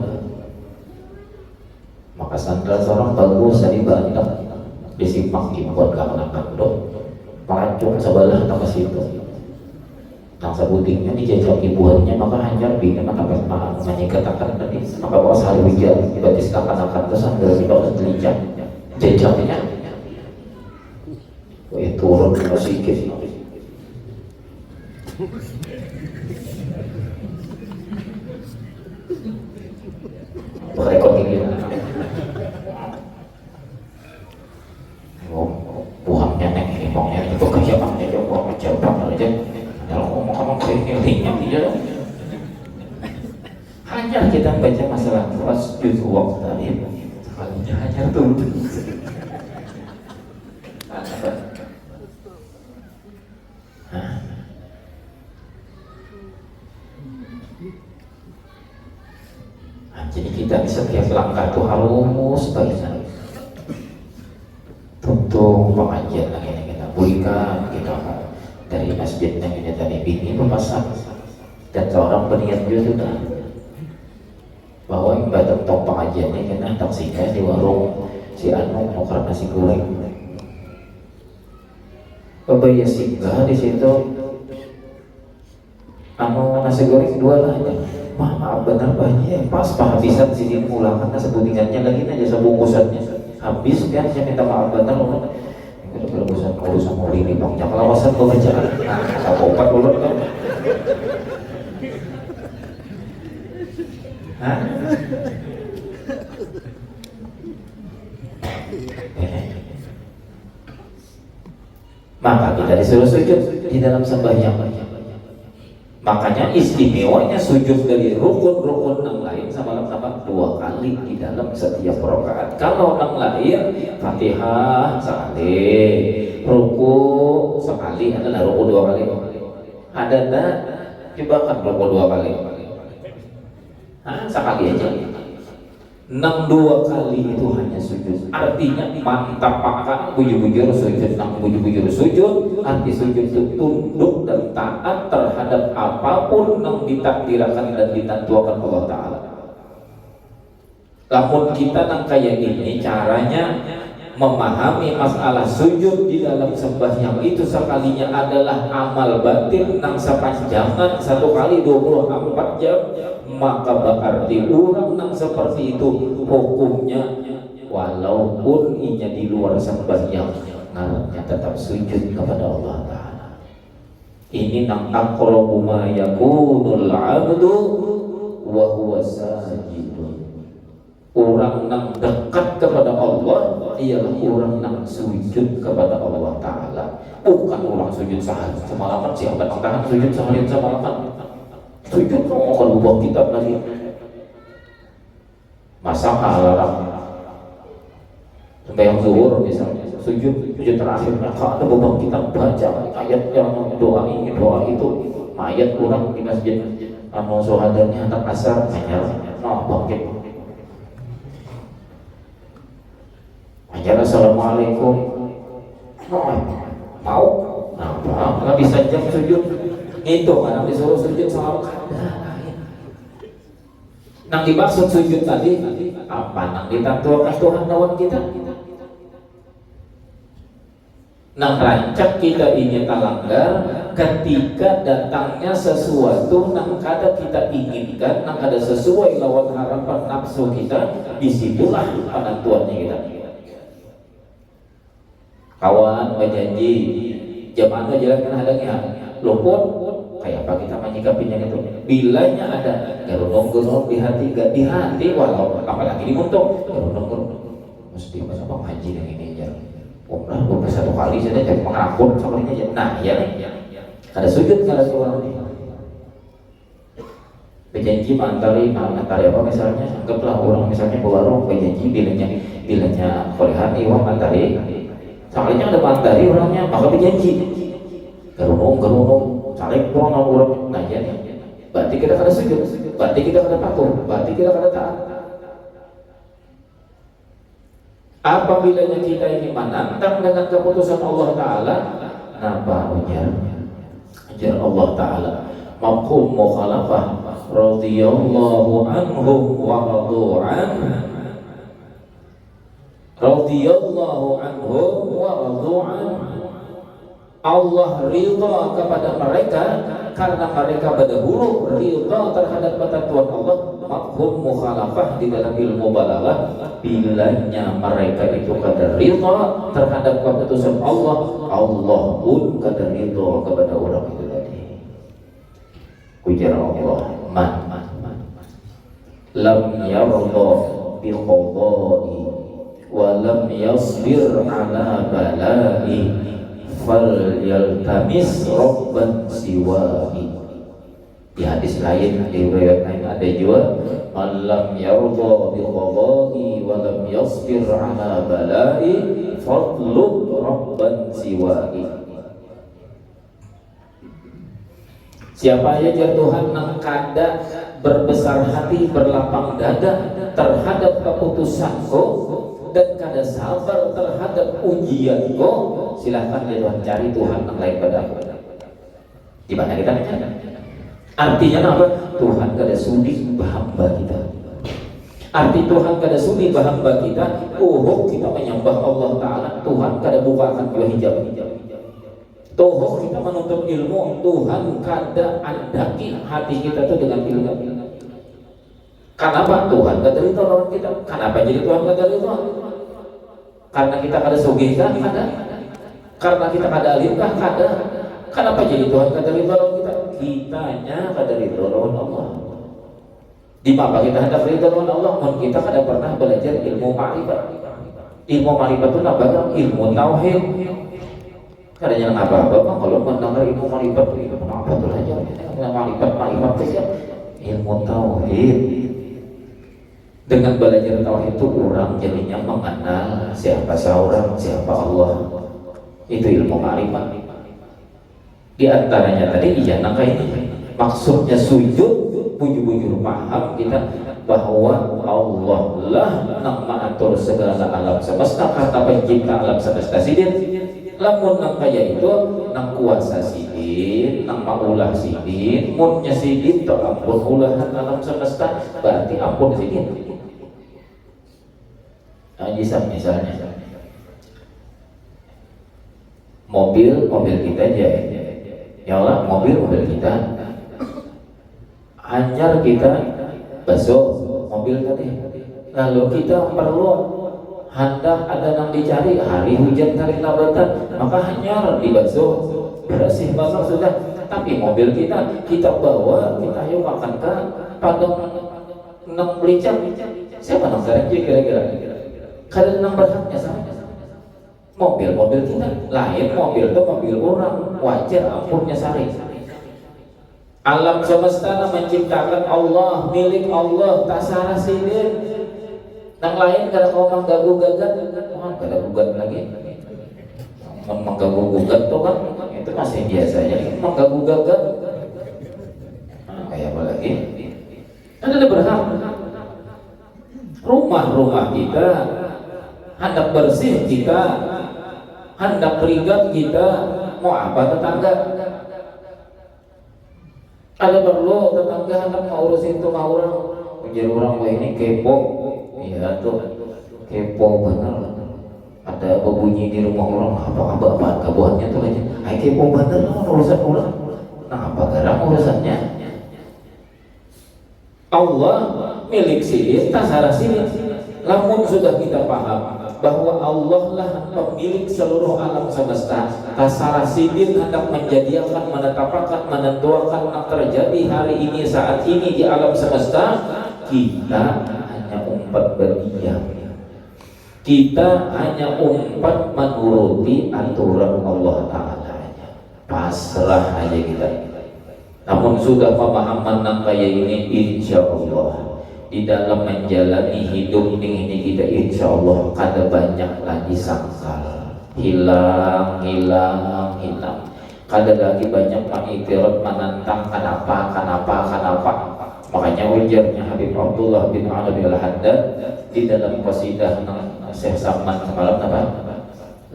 [SPEAKER 1] maka sandal seorang bagus tadi banyak disimak impor kakak-kakak dong pelacung sebelah nama situ. Nah sebutingnya dijajak ibuannya maka hanya bina maka menyikatakan tadi maka bawa sehari hujan batis akan-akan terus sambil dibawa telinjak jajaknya turun ke sikit rekod ini buahnya neng ini maunya itu kerja maknya coba menjawab aja kalau ngomong keliling-kelilingnya dia hanya kita baca masalah was juz waktu tadi sekalinya hanya turun jadi kita di setiap langkah itu harus baik tuntung pengajian lagi kita berikan kita dari masjidnya kita tadi bini berpasang dan seorang berniat juga sudah bahwa ibadah tentang pengajiannya kita hendak singgah di warung si Anu mau karena nasi goreng ya singgah di situ Anu nasi goreng dua lah aja maaf benar banyak pas penghabisan sini pulang karena sebutingannya lagi aja sebungkusannya habis kan saya minta maaf benar loh urusan mau ini bang jangan lawasan gue baca apa obat dulu kan maka kita disuruh sujud di dalam sembahyang. Makanya istimewanya sujud dari rukun-rukun yang lain sama-sama 2 kali di dalam setiap rakaat. Kalau yang lain Fatihah sekali, ruku sekali, adalah ruku 2 kali. Ada tak? Coba kan ruku 2 kali. Sekali aja. 2 kali itu hanya sujud. Artinya mantap pakai bujur-bujur sujud, bujur-bujur sujud. Arti sujud itu tunduk dan taat terhadap apapun yang ditakdirkan dan ditentukan Allah Ta'ala. Namun kita nang kayak ini caranya memahami masalah sujud di dalam sembahyang itu sekalinya adalah amal batin nang sepanjangan 1 kali 24 jam, maka berarti orang nang seperti itu hukumnya walaupun inya di luar sembahyang ngarannya tetap sujud kepada Allah Ta'ala. Ini nang aqrabu ma yakunul 'abdu wa huwa sajidun. Orang yang dekat kepada Allah ialah orang yang sujud kepada Allah Ta'ala, bukan orang sujud sehari semalaman. Siapa tahan sujud seharian semalaman? Sujud mau berubah kitab lagi masa alarm sampai yang zuhur misalnya sujud terakhirnya kalau ada beban kita baca ayat yang doa ini doa itu ayat kurang di masjid anu sohadannya anak asar hanya bangkit ajar assalamualaikum mau nggak bisa jam sujud itu kan disuruh sujud sama nang dimaksud sujud tadi apa nang ditentukan Tuhan lawan kita nang rancak kita ingin langgar ketika datangnya sesuatu nang kada kita inginkan nang kada sesuai lawan harapan nafsu kita, disitulah penentuannya kita. Kawan berjanji jam anu jalankan hadangnya luput kayak apa kita menyikapinya itu bilanya ada gerunong di hati gak di hati walau apalagi di muntung gerunong mesti masa haji yang ini aja umrah beberapa 1 kali saja jadi pengampun sama ini aja. Nah ya ada sujud kada orang ini berjanji antari apa misalnya anggaplah orang misalnya bawa berjanji bilanya kolehani wong antari sekalinya ada mantari orangnya maka berjanji gerunong Saleh kurang orang nanya, berarti kita kada sujud, berarti kita kada patuh, berarti kita kada taat. Apabila kita ini menantang dengan keputusan Allah Ta'ala, napa ujar Allah Ta'ala, mafhum mukhalafah, radhiyallahu anhu wa radu'an, radhiyallahu anhu wa radu'an. Allah ridha kepada mereka karena mereka berdahulu ridha terhadap ketentuan Allah. Mafhum mukhalafah di dalam ilmu balaghah, bilanya mereka itu kada ridha terhadap keputusan Allah, Allah pun kada ridha kepada orang itu tadi. Ujar Allah, man lam yarda bi qada'i wa lam yasbir ala bala'i fal yaltamis rabban siwahi. Di hadis lain, di riwayat lain ada juga, malam yarda bi qada'i wa lam yasbir ala bala'i fatlub rabban siwahi. Siapa aja Tuhan yang kada berbesar hati, berlapang dada terhadap keputusanku dan kada sabar terhadap ujianku, silahkan ya Tuhan cari Tuhan yang lain pada aku. Di mana kita mencari? Artinya apa? Tuhan kada sudi bahamba kita. Arti Tuhan kada sudi bahamba kita, kita menyembah Allah Ta'ala, Tuhan kada bukakan dua hijab. Kita menuntut ilmu, Tuhan kada andaki hati kita itu dengan ilmu. Kenapa Tuhan kada ridho lawan kita? Kenapa jadi Tuhan kada ridho? Karena kita kada sugih kah? Kada. Karena kita kada alim kah? Kada. Kenapa jadi Tuhan kada ridho lawan kita? Kitanya kada ridho lawan Allah. Di mana kita hendak ridho lawan Allah? Mun kita kada pernah belajar ilmu ma'rifat. Ilmu ma'rifat itu apa? Ilmu tauhid. Kada yang apa-apa Bang, kalau mendengar ilmu ma'rifat itu apa tuh aja? Ma'rifat saja. Ilmu tauhid. Dengan belajar tauhid itu orang jadinya mengenal siapa seorang, siapa Allah. Itu ilmu ma'rifat. Di antaranya tadi nangka ini maksudnya sujud, bujur-bujur paham kita bahwa Allah lah yang mengatur segala alam semesta, karena pencipta alam semesta sidin. Lamun nang kaya itu nang kuasa sidin, nang maulah sidin, munnya sidin to ampun ulahan alam semesta, berarti ampun sidin. Misalnya mobil kita aja ya Allah, mobil kita anyar kita basuh mobil tadi, lalu kita perlu hendak ada yang dicari, hari hujan tarik nabatan, maka hanyar dibasuh bersih basah sudah. Tapi mobil kita bawa, kita yuk makan ke padang nang belicang, siapa nang garansi kira-kira? Kada nang berhaknya sama. Mobil kita lain, mobil itu mobil orang, wajar ampunnya sari. Alam semesta menciptakan Allah, milik Allah, tasara sidin. Nang lain kada kau manggagu gagat, kada gugat lagi. Manggagu gugat tuh kan itu masih biasa aja. Manggagu gagat, kayak apa lagi? Ada berhak. Rumah kita hendak bersih, kita hendak ringgat, kita mau apa tetangga? Ada perlu tetangga hendak mau urusin tuh orang, menjadi orang ini kepo. Iya tuh kepo bener. Ada berbunyi di rumah orang, apa kabuhannya tuh aja. Ay kepo bener urusan orang. Nah apa garang urusannya? Allah milik sidin, tasara sidin. Lamun sudah kita paham bahwa Allah lah pemilik seluruh alam semesta, tasara sidin hendak menjadikan, menetapkan, menentukan yang terjadi hari ini saat ini di alam semesta, kita umpat berdiam, kita hanya umpat menuruti aturan Allah Ta'ala, pasrah aja kita. Namun sudah pemahaman yang kayak ini, insya Allah di dalam menjalani hidup ini kita insya Allah kada banyak lagi sangkal, hilang. Kada lagi banyak mengiktiraf, menantang kenapa. Makanya ujarnya Habib Abdullah bin Arabi Al-Haddad di dalam qasidah Syekh Saman semalam apa?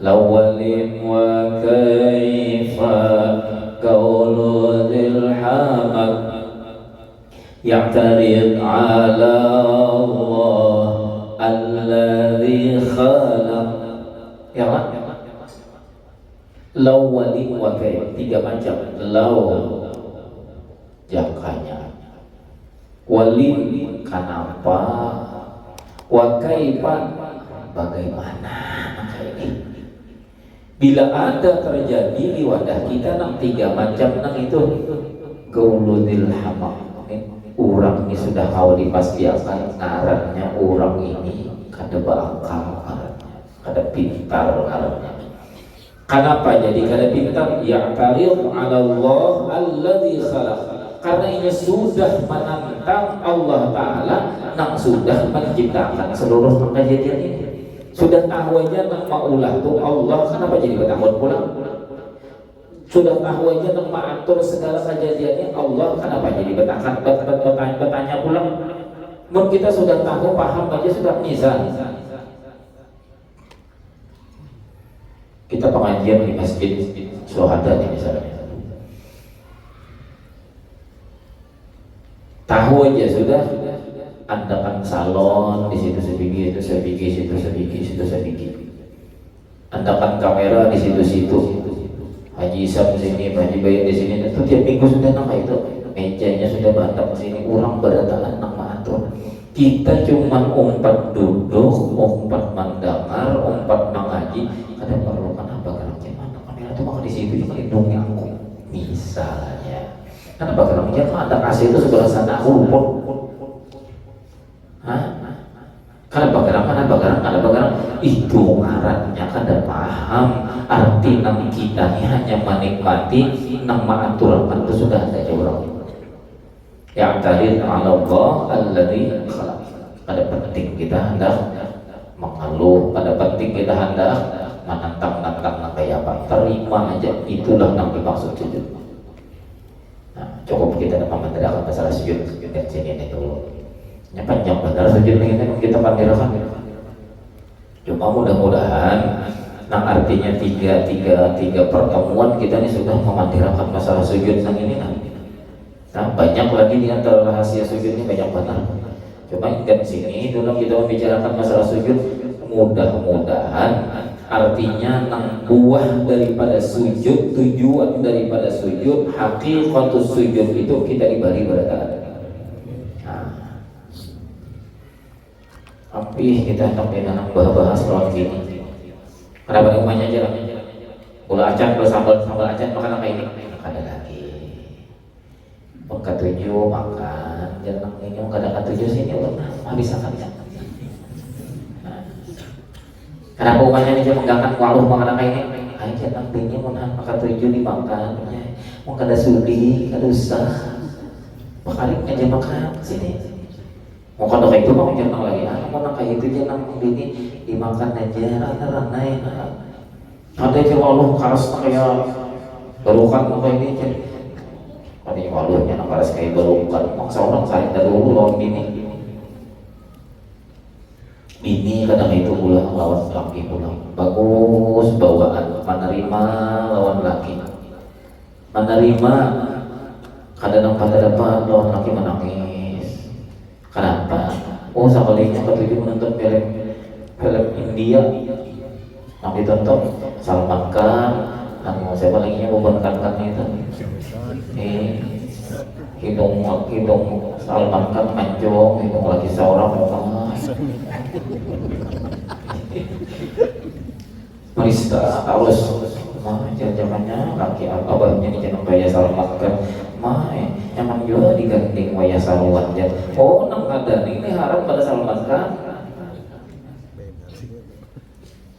[SPEAKER 1] Lawalin wa kaifa qaulu dzil hamad ya'tarid 'ala Allah alladzi khalaq. Ya kan? Law wali wa kayf, tiga macam. Law jakanya, wali kenapa, wa kaifa bagaimana. Maka ini bila ada terjadi di wadah kita nang tiga macam nang itu gauludil hamaq, orang ini sudah kau dipastikan ngarannya orang ini kada berakal, kada pintar ngarannya. Kenapa jadi kada pintar? Ya'tarid 'ala Allah alladzi khalaq. Karena ini sudah menantang Allah Ta'ala yang sudah menciptakan seluruh kejadian ini. Sudah tahu aja nang maulah tuh Allah, kenapa jadi bertahun pulang? Sudah tahu aja nang mengatur segala kejadiannya Allah, kenapa jadi bertanya pulang? Mungkin kita sudah tahu, paham aja sudah misal. Kita pengajian di masjid Syuhada nih misalnya, tahu aja sudah adakan salon di situ sebiji, situ sebiji, situ sebiji, situ sebiji. Adakan kamera di situ-situ. Haji Isam di sini, Haji Bayin di sini. Itu tiap minggu sudah nama itu. Mejanya sudah batang di sini. Orang berdatangan nama atur. Kita cuma umpat duduk, umpat mendengar, umpat mengaji. Kadang perlu kenapa kerangnya mana kamera itu maka di situ melindungi aku. Misalnya, kenapa kerangnya kalau ada kasih itu sebelah sana aku rumput. Kenapa gerang itu ngarannya kada paham arti nang kita ini hanya menikmati nang mengaturkan itu sudah ada orang. Yang tadi Allah alladzi khalaq. Pada penting kita hendak mengeluh, pada penting kita hendak menantang kayak apa, terima aja, itulah yang dimaksud sujud. Nah, cukup kita memandirakan masalah sujud dan sini ini dulu. Ya panjang benar sujud ini kita pandirakan. Cuma mudah-mudahan, nah artinya tiga pertemuan kita ini sudah memandirakan masalah sujud yang ini. Nah, banyak lagi di antara rahasia sujud ini banyak benar. Cuma ingat sini dulu kita membicarakan masalah sujud, mudah-mudahan artinya nang buah daripada sujud, tujuan daripada sujud, hakikatus sujud itu kita diberi berkat. Tapi kita hendak dengan bahas lawan gini. Kenapa umumnya aja lah. Bola acan bersambal acan makan apa ini? Ada lagi. Ketujuh makan, jangan ini kadang ketujuh sini habis akan bisa. Kenapa umumnya ini jangan menggakan waluh makan apa ini? Aja nantinya mau makan tujuh dimakan. Mau kada sudi, kada usah. Makanya aja makan sini. Mau kada kayak itu mau jangan lagi. Mau nak kayak itu jangan ini dimakan aja rana ya. Ada yang waluh karas kayak berukan mau kayak ini jadi. Ada yang waluhnya nak karas kayak berukan. Maksa orang cari dulu lawan ini. Ini kadang itu pula lawan laki pula bagus bawaan, menerima lawan laki, menerima kadang pada dapat lawan laki menangis. Kenapa? Oh sekalinya ketujuh menonton film India yang ditonton Salman Khan, siapa lagi nya bukan kan itu hidung Salman Khan mancung, hidung lagi seorang Marista halus mah zamannya laki abahnya di jangan bayar Salman Khan mah emang juga digandeng waya saruan jan. Oh nang ada ini harap pada Salman Khan.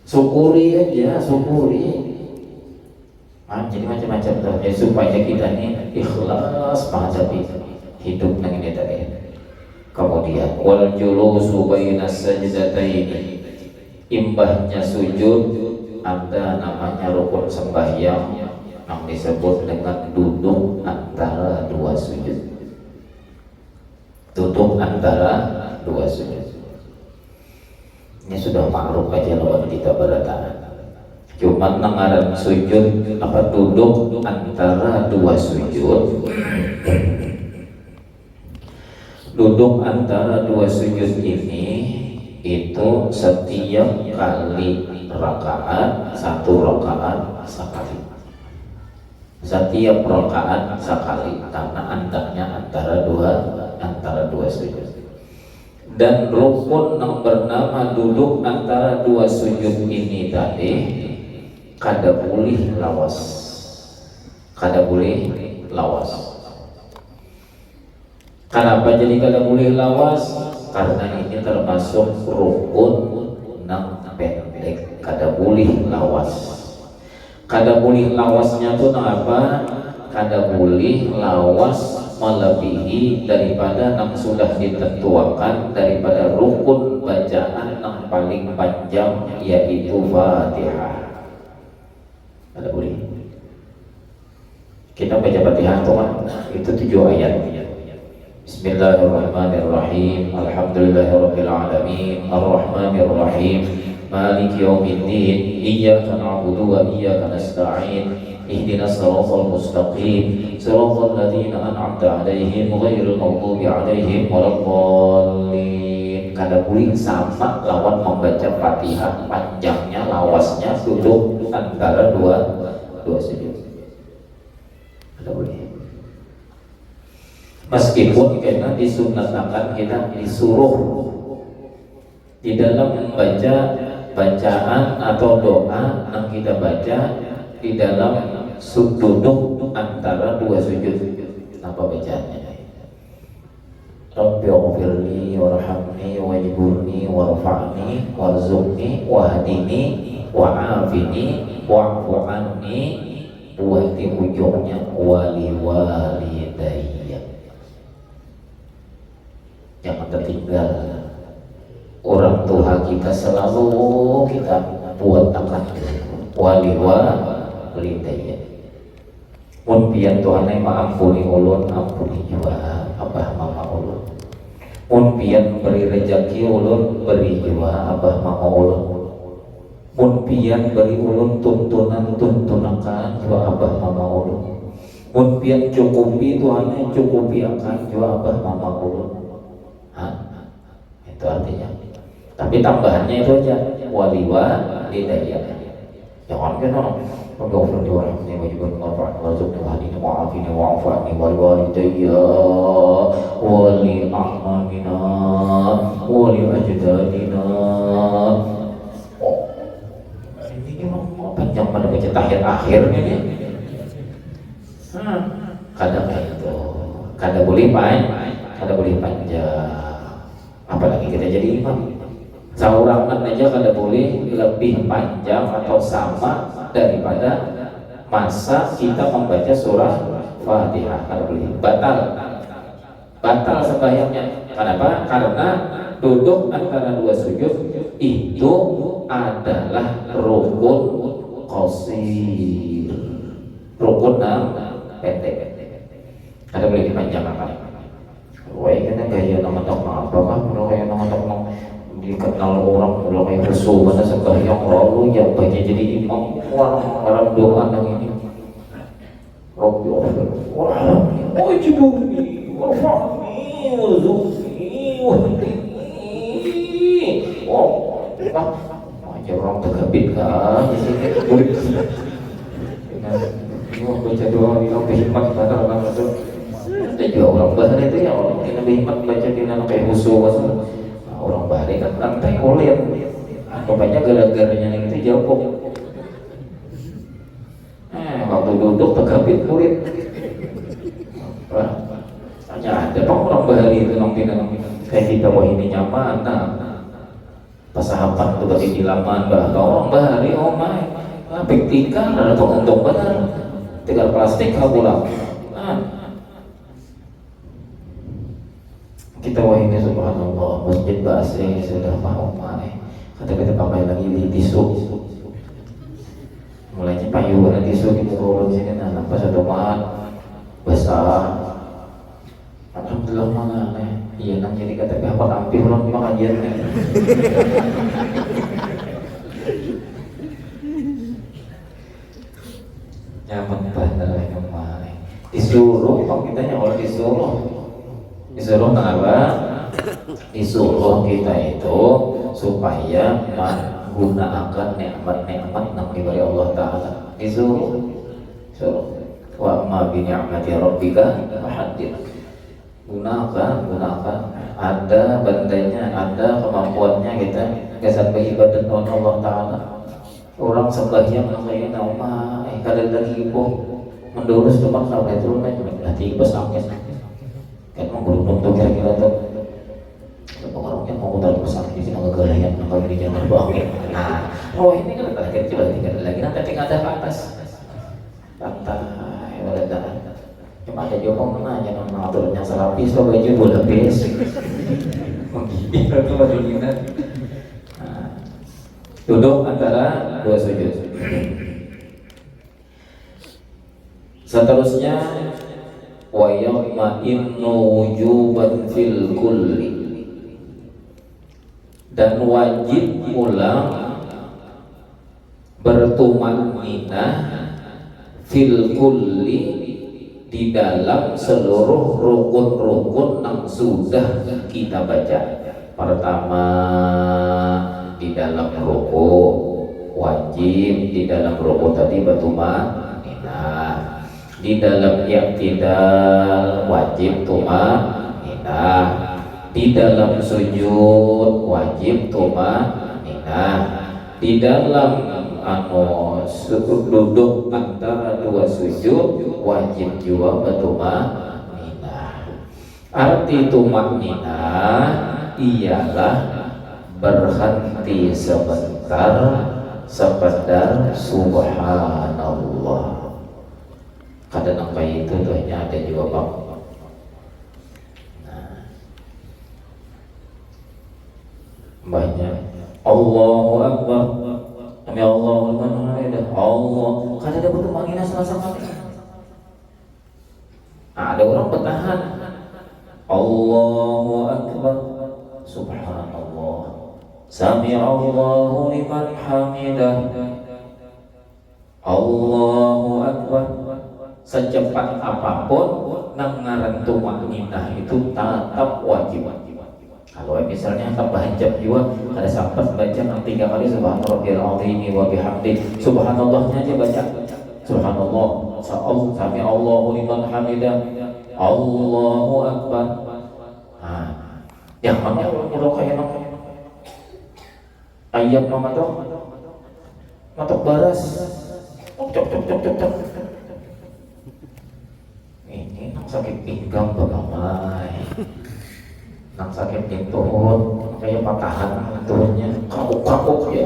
[SPEAKER 1] Syukuri aja, syukuri. Jadi macam-macam tuh ya, supaya kita ini ikhlas menghadapi hidup nang ini tadi. Kemudian wal julusu bainas sajdataini, imbahnya sujud ada namanya rukun sembahyang yang disebut dengan duduk antara dua sujud. Duduk antara dua sujud. Ini sudah maklum aja lawan kita berataan. Cuman nengaran sujud apa duduk antara dua sujud. Duduk antara dua sujud ini itu setiap kali rakaat satu rakaat sekali. Setiap rakaat sekali karena antaknya antara dua sujud. Dan rukun yang bernama duduk antara dua sujud ini tadi kada boleh lawas. Kada boleh lawas. Kenapa jadi kada boleh lawas? Karena ini termasuk rukun nang pendek, kada boleh lawas. Kada boleh lawasnya tuh apa? Kada boleh lawas melebihi daripada yang sudah ditentukan daripada rukun bacaan yang paling panjang yaitu Fatihah. Kada boleh. Kita baca Fatihah itu 7 ayat. Bismillahirrahmanirrahim. Alhamdulillahirabbil alamin. Arrahmanirrahim. Maliki yaumiddin. Iyyaka na'budu wa iyyaka nasta'in. Ihdinas siratal mustaqim. Siratal ladzina an'amta 'alaihim ghairil maghdubi 'alaihim waladdallin. Kada boleh sama lawan membaca Fatihah panjangnya lawasnya duduk antara dua sujud. Kada boleh. Meskipun kita disunatkan, kita disuruh di dalam membaca bacaan atau doa yang kita baca di dalam duduk antara dua sujud. Apa bacaannya? Rabbi ighfirli warhamni wajburni warfa'ni warzuqni wahdini wa'afini wa'fu anni, buat di ujungnya wali walidayya. Jangan tertinggal, orang tua kita selalu kita buat akan wali walidayya. Mun pian Tuhan yang maampuni ulun, ampuni juga abah mama ulun. Mun pian beri rezeki ulun, beri juga abah mama ulun. Mun pian beri ulun tuntunakan juga abah mama ulun. Mun pian cukupi Tuhan yang cukupi akan juga abah mama ulun. Itu artinya. Tapi tambahannya itu aja wali walidayya. Jangan kan Allahumma di warahmati wajibun warfa'ni warzuqni wahdini wa'afini wa'fu anni wal walidayya wali a'mamina wali ajdadina. Ini panjang pada baca tahiyat akhir ini. Kadang itu kada boleh panjang. Apalagi kita jadi imam. Saurangan aja kada boleh lebih panjang atau sama daripada masa kita membaca surah Fatihah. Kada boleh. Batal sembahyangnya. Kenapa? Karena duduk antara dua sujud itu adalah rukun qasir. Rukun pendek. Kada boleh dipanjangkan. Wah, kita gaya nonton apa kan? Kalau kayak nonton dikenal orang, kalau kayak bersuh mana sembahyang lalu yang banyak jadi imam orang doa yang ini. Rabbi warhamni wajburni warfa'ni warzuqni wahdini. Aja orang tergabit kan di sini. Dengan baca doa ini lebih hikmat benar banget tuh. Ada juga orang bahari itu ya, orang yang lebih hikmat baca di dalam kayak musuh. Orang bahari kan lantai ulir, banyak gara-garanya yang itu jauh. Waktu duduk tegapin kulit. Hanya ada orang bahari itu kayak kita, wah ini nyaman. Pasahapan tuh bagi di laman bah orang bahari, oh my lapik tikar ada tuh untung benar tikar plastik kabulang. Kita wah ini subhanallah masjid Basri sudah mau kata kita pakai lagi di tisu mulainya payu nanti tisu di muka sini nah pas ada mat besar. Alhamdulillah mana nih iya nang jadi kata apa hampir orang pengajian nih. Nyaman banget kemarin disuruh kok kita nyawa disuruh kenapa? Disuruh kita itu supaya menggunakan nikmat-nikmat yang diberi Allah Ta'ala. Disuruh wa ma bi ni'mati rabbika fahaddits. Gunakan ada bantainya, ada kemampuannya kita kesan beribadah kepada Allah Ta'ala. Orang sembahyang namanya nama kadang lagi mendurus tempat sampai itu nanti pesangnya kan mengurung tuh kira-kira tuh orang yang mau taruh pesang di sini ngegalayan kalau di jalan terbang. Nah ini kan terakhir coba tinggal lagi nanti tinggal ada ke atas pantai walaupun cuma ada jokong nanya nong aturnya serapis lo baju dua lapis begini itu baru gini. Duduk antara dua sujud. Seterusnya wa yatma'innu wujuban fil kulli, dan wajib pula bertumanninah fil kulli di dalam seluruh rukun-rukun yang sudah kita baca. Pertama di dalam ruku wajib, di dalam ruku tadi bertumanninah, di dalam i'tidal wajib tumanninah, di dalam sujud wajib tumanninah, di dalam duduk antara dua sujud wajib juga bertumanninah. Arti tumanninah ialah berhenti sebentar sekedar subhanallah. Kadang apa itu tuhnya ada juga bang. Banyak Allahu Akbar, kami Allahu Akbar, Allah. Kadang ada butuh manggilnya sama-sama. Ada orang bertahan Allahu Akbar, subhanallah, sami'allahu liman hamidah, Allahu Akbar. Secepat apapun ngaran tumanninah itu tetap wajib. Kalau misalnya tahajud juga ada sempat baca 3 kali subhanallahil azim wa bihamdi, subhanallahnya aja baca subhanallah, sami Allahu liman hamidah, Allahu Akbar. Yang mana orang kayak ayam matok baras cok. Ini nang sakit pinggang bagaimana? Nang sakit pintuun kayak patahan turunnya kakuk ya.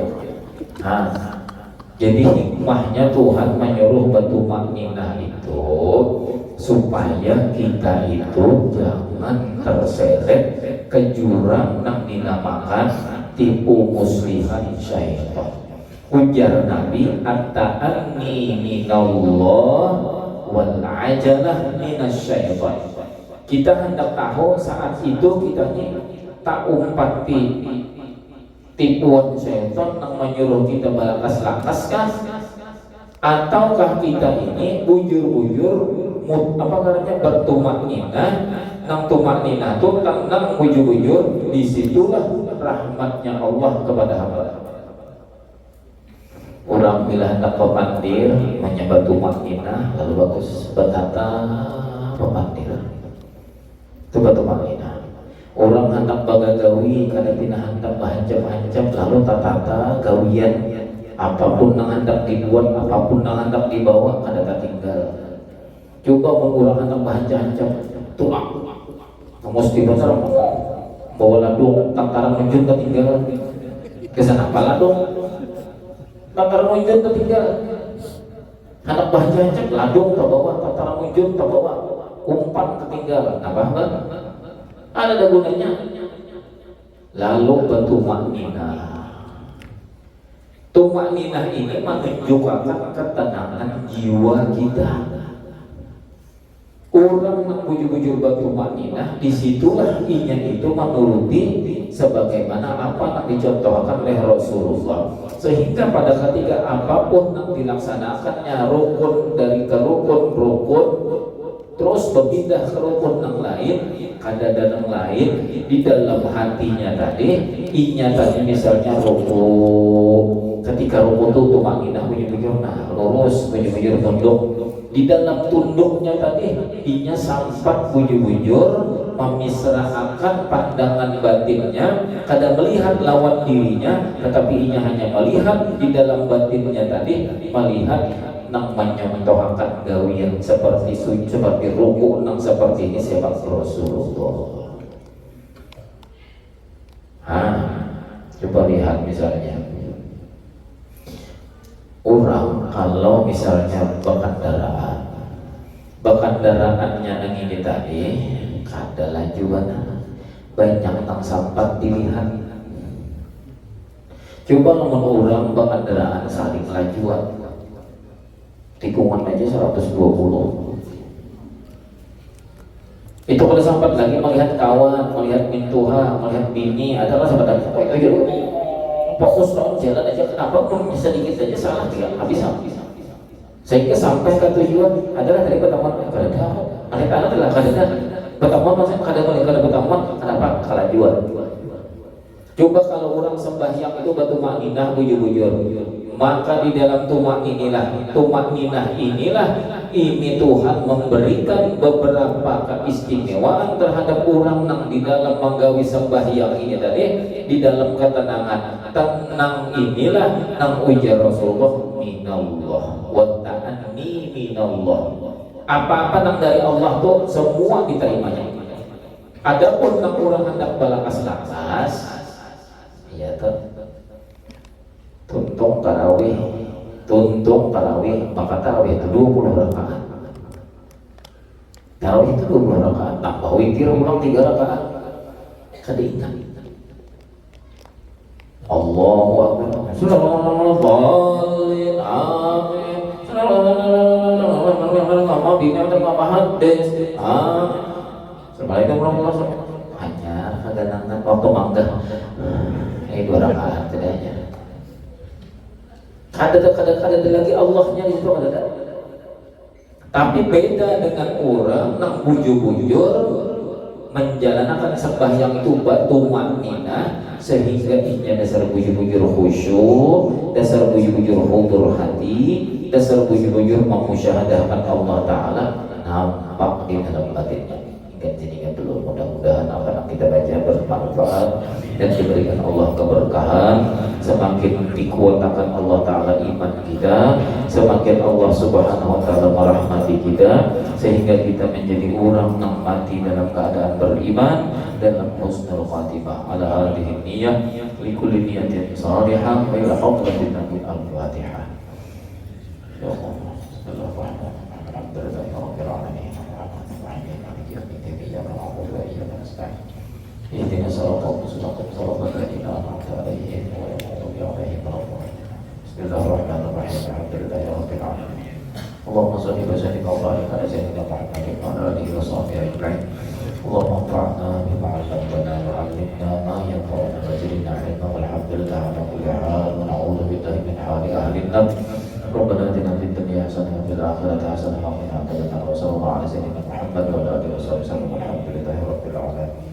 [SPEAKER 1] Jadi hikmahnya Tuhan menyuruh bertumanninah itu supaya kita itu jangan terseret ke jurang yang dinamakan tipu muslihan syaitan. Ujar Nabi, at-ta'anni minallah wal ajalah minasyaitan. Kita hendak tahu saat itu kita tak umpati tipuan syaitan yang menyuruh kita balakas-lakas kah? Ataukah kita ini bujur-bujur bertumanninah, nang tumanninah itu nang bujur-bujur, disitulah rahmatnya Allah kepada hamba. Orang bila hendak pemandir menyembah tumanninah lalu bagus bertata pemandir itu bertumanninah. Orang hendak bagagawi kada tina hendak bahancam-hancam lalu tata gawian apapun yang hendak dibuat, apapun yang hendak dibawa kada tertinggal. Coba orang hendak bahancam-hancam tuang mesti besar bawa ladung tantara menjun ketinggalan kesana apa ladung tantara munjun ketinggalan, anak bahancam ladung terbawa, tantara munjun terbawa, umpan ketinggalan. Apa? Ada gunanya. Lalu bertumanninah. Tumakninah ini menunjukkan ketenangan jiwa kita. Orang yang bujur-bujur batu makninah, disitulah inya itu menuruti sebagaimana apa yang dicontohkan oleh Rasulullah. Sehingga pada ketika apapun yang dilaksanakannya rukun dari ke rukun terus berpindah ke rukun yang lain, ada dan yang lain di dalam hatinya tadi, inya tadi misalnya rukun, ketika rukun itu tumakninah bujur-bujur, nah lurus bujur-bujur tunduk. Di dalam tunduknya tadi inya sampai bujur-bujur memisrahkan pandangan batinnya, kada melihat lawan dirinya, tetapi inya hanya melihat di dalam batinnya tadi, melihat nang menyontohkan gawian seperti sujud, seperti ruku, nang seperti ini sebab Rasulullah. Coba lihat misalnya orang kalau misalnya bekendaraannya yang ini tadi kada lajuan banyak tang sampat dilihat. Coba ngomong orang bekendaraan saling lajuan tikungan aja 120, itu kalau sampai lagi melihat kawan, melihat mintuha, melihat bini, adalah sampai tadi fokus dong jalan aja, kenapa pun sedikit saja salah dia habis sehingga sampai ke tujuan adalah dari pertemuan kada mereka adalah kada pertemuan maksudnya kada pertemuan, kenapa kelajuan. Coba kalau orang sembahyang itu batu makninah bujur-bujur, maka di dalam tumakninah inilah ini Tuhan memberikan beberapa keistimewaan terhadap orang yang di dalam menggawi sembahyang ini tadi, di dalam ketenangan. Tenang inilah nang ujar Rasulullah, minallah wa ta'anni minallah. Apa-apa nang dari Allah tuh semua diterimanya. Adapun nang orang hendak balakas-lakas, ya tuntung tarawih, maka tarawih itu 20 rakaat. Tarawih itu 20 rakaat, tambah witir ulang 3 rakaat. Kedingat. Allahu Akbar. Subhanallah. Amin. Assalamualaikum. Hanya kadang-kadang waktu mangga. 2 rakaat tidaknya. Ada lagi Allahnya di situ ada. Tapi beda dengan orang yang bujur-bujur menjalankan sembahyang itu batu makninah, sehingga inya dasar bujur-bujur khusyuk, dasar bujur-bujur hudur hati, dasar bujur-bujur memusyahadahkan Allah Ta'ala nampak di dalam batinnya. Hingga dulu, mudah-mudahan apa yang kita baca bermanfaat dan diberikan Allah keberkahan. Semakin dikuatkan Allah Ta'ala iman kita, semakin Allah Subhanahu Wa Ta'ala merahmati kita, sehingga kita menjadi orang yang mati dalam keadaan beriman, dalam husnul khatimah. Ala hadhihi niyyah likulli niyatin salihah wa ila hadratin nabi al-fatihah. Ya Allah, bismillahirrahmanirrahim. Alhamdulillahirabbil alamin. Ihdinas siratal mustaqim, siratal ladzina an'amta 'alaihim ghairil maghdubi 'alaihim waladdallin. Bismillahirrahmanirrahim. Alhamdulillahirabbil alamin. Allahumma shalli wa sallim wa barik ala sayyidina Muhammadin wa ala alihi wa sahbihi ajma'in. Allahumma anfa'na bima 'allamtana wa 'allimna ma yanfa'una wa zidna 'ilman walhamdulillah ala kulli hal wa na'udzu billahi min hali ahli an-nar. Rabbana atina fid dunya hasanah wa fil akhirati hasanah wa qina adzabannar. Wa sallallahu ala sayyidina Muhammad wa ala alihi wa sahbihi alhamdulillahi rabbil alamin.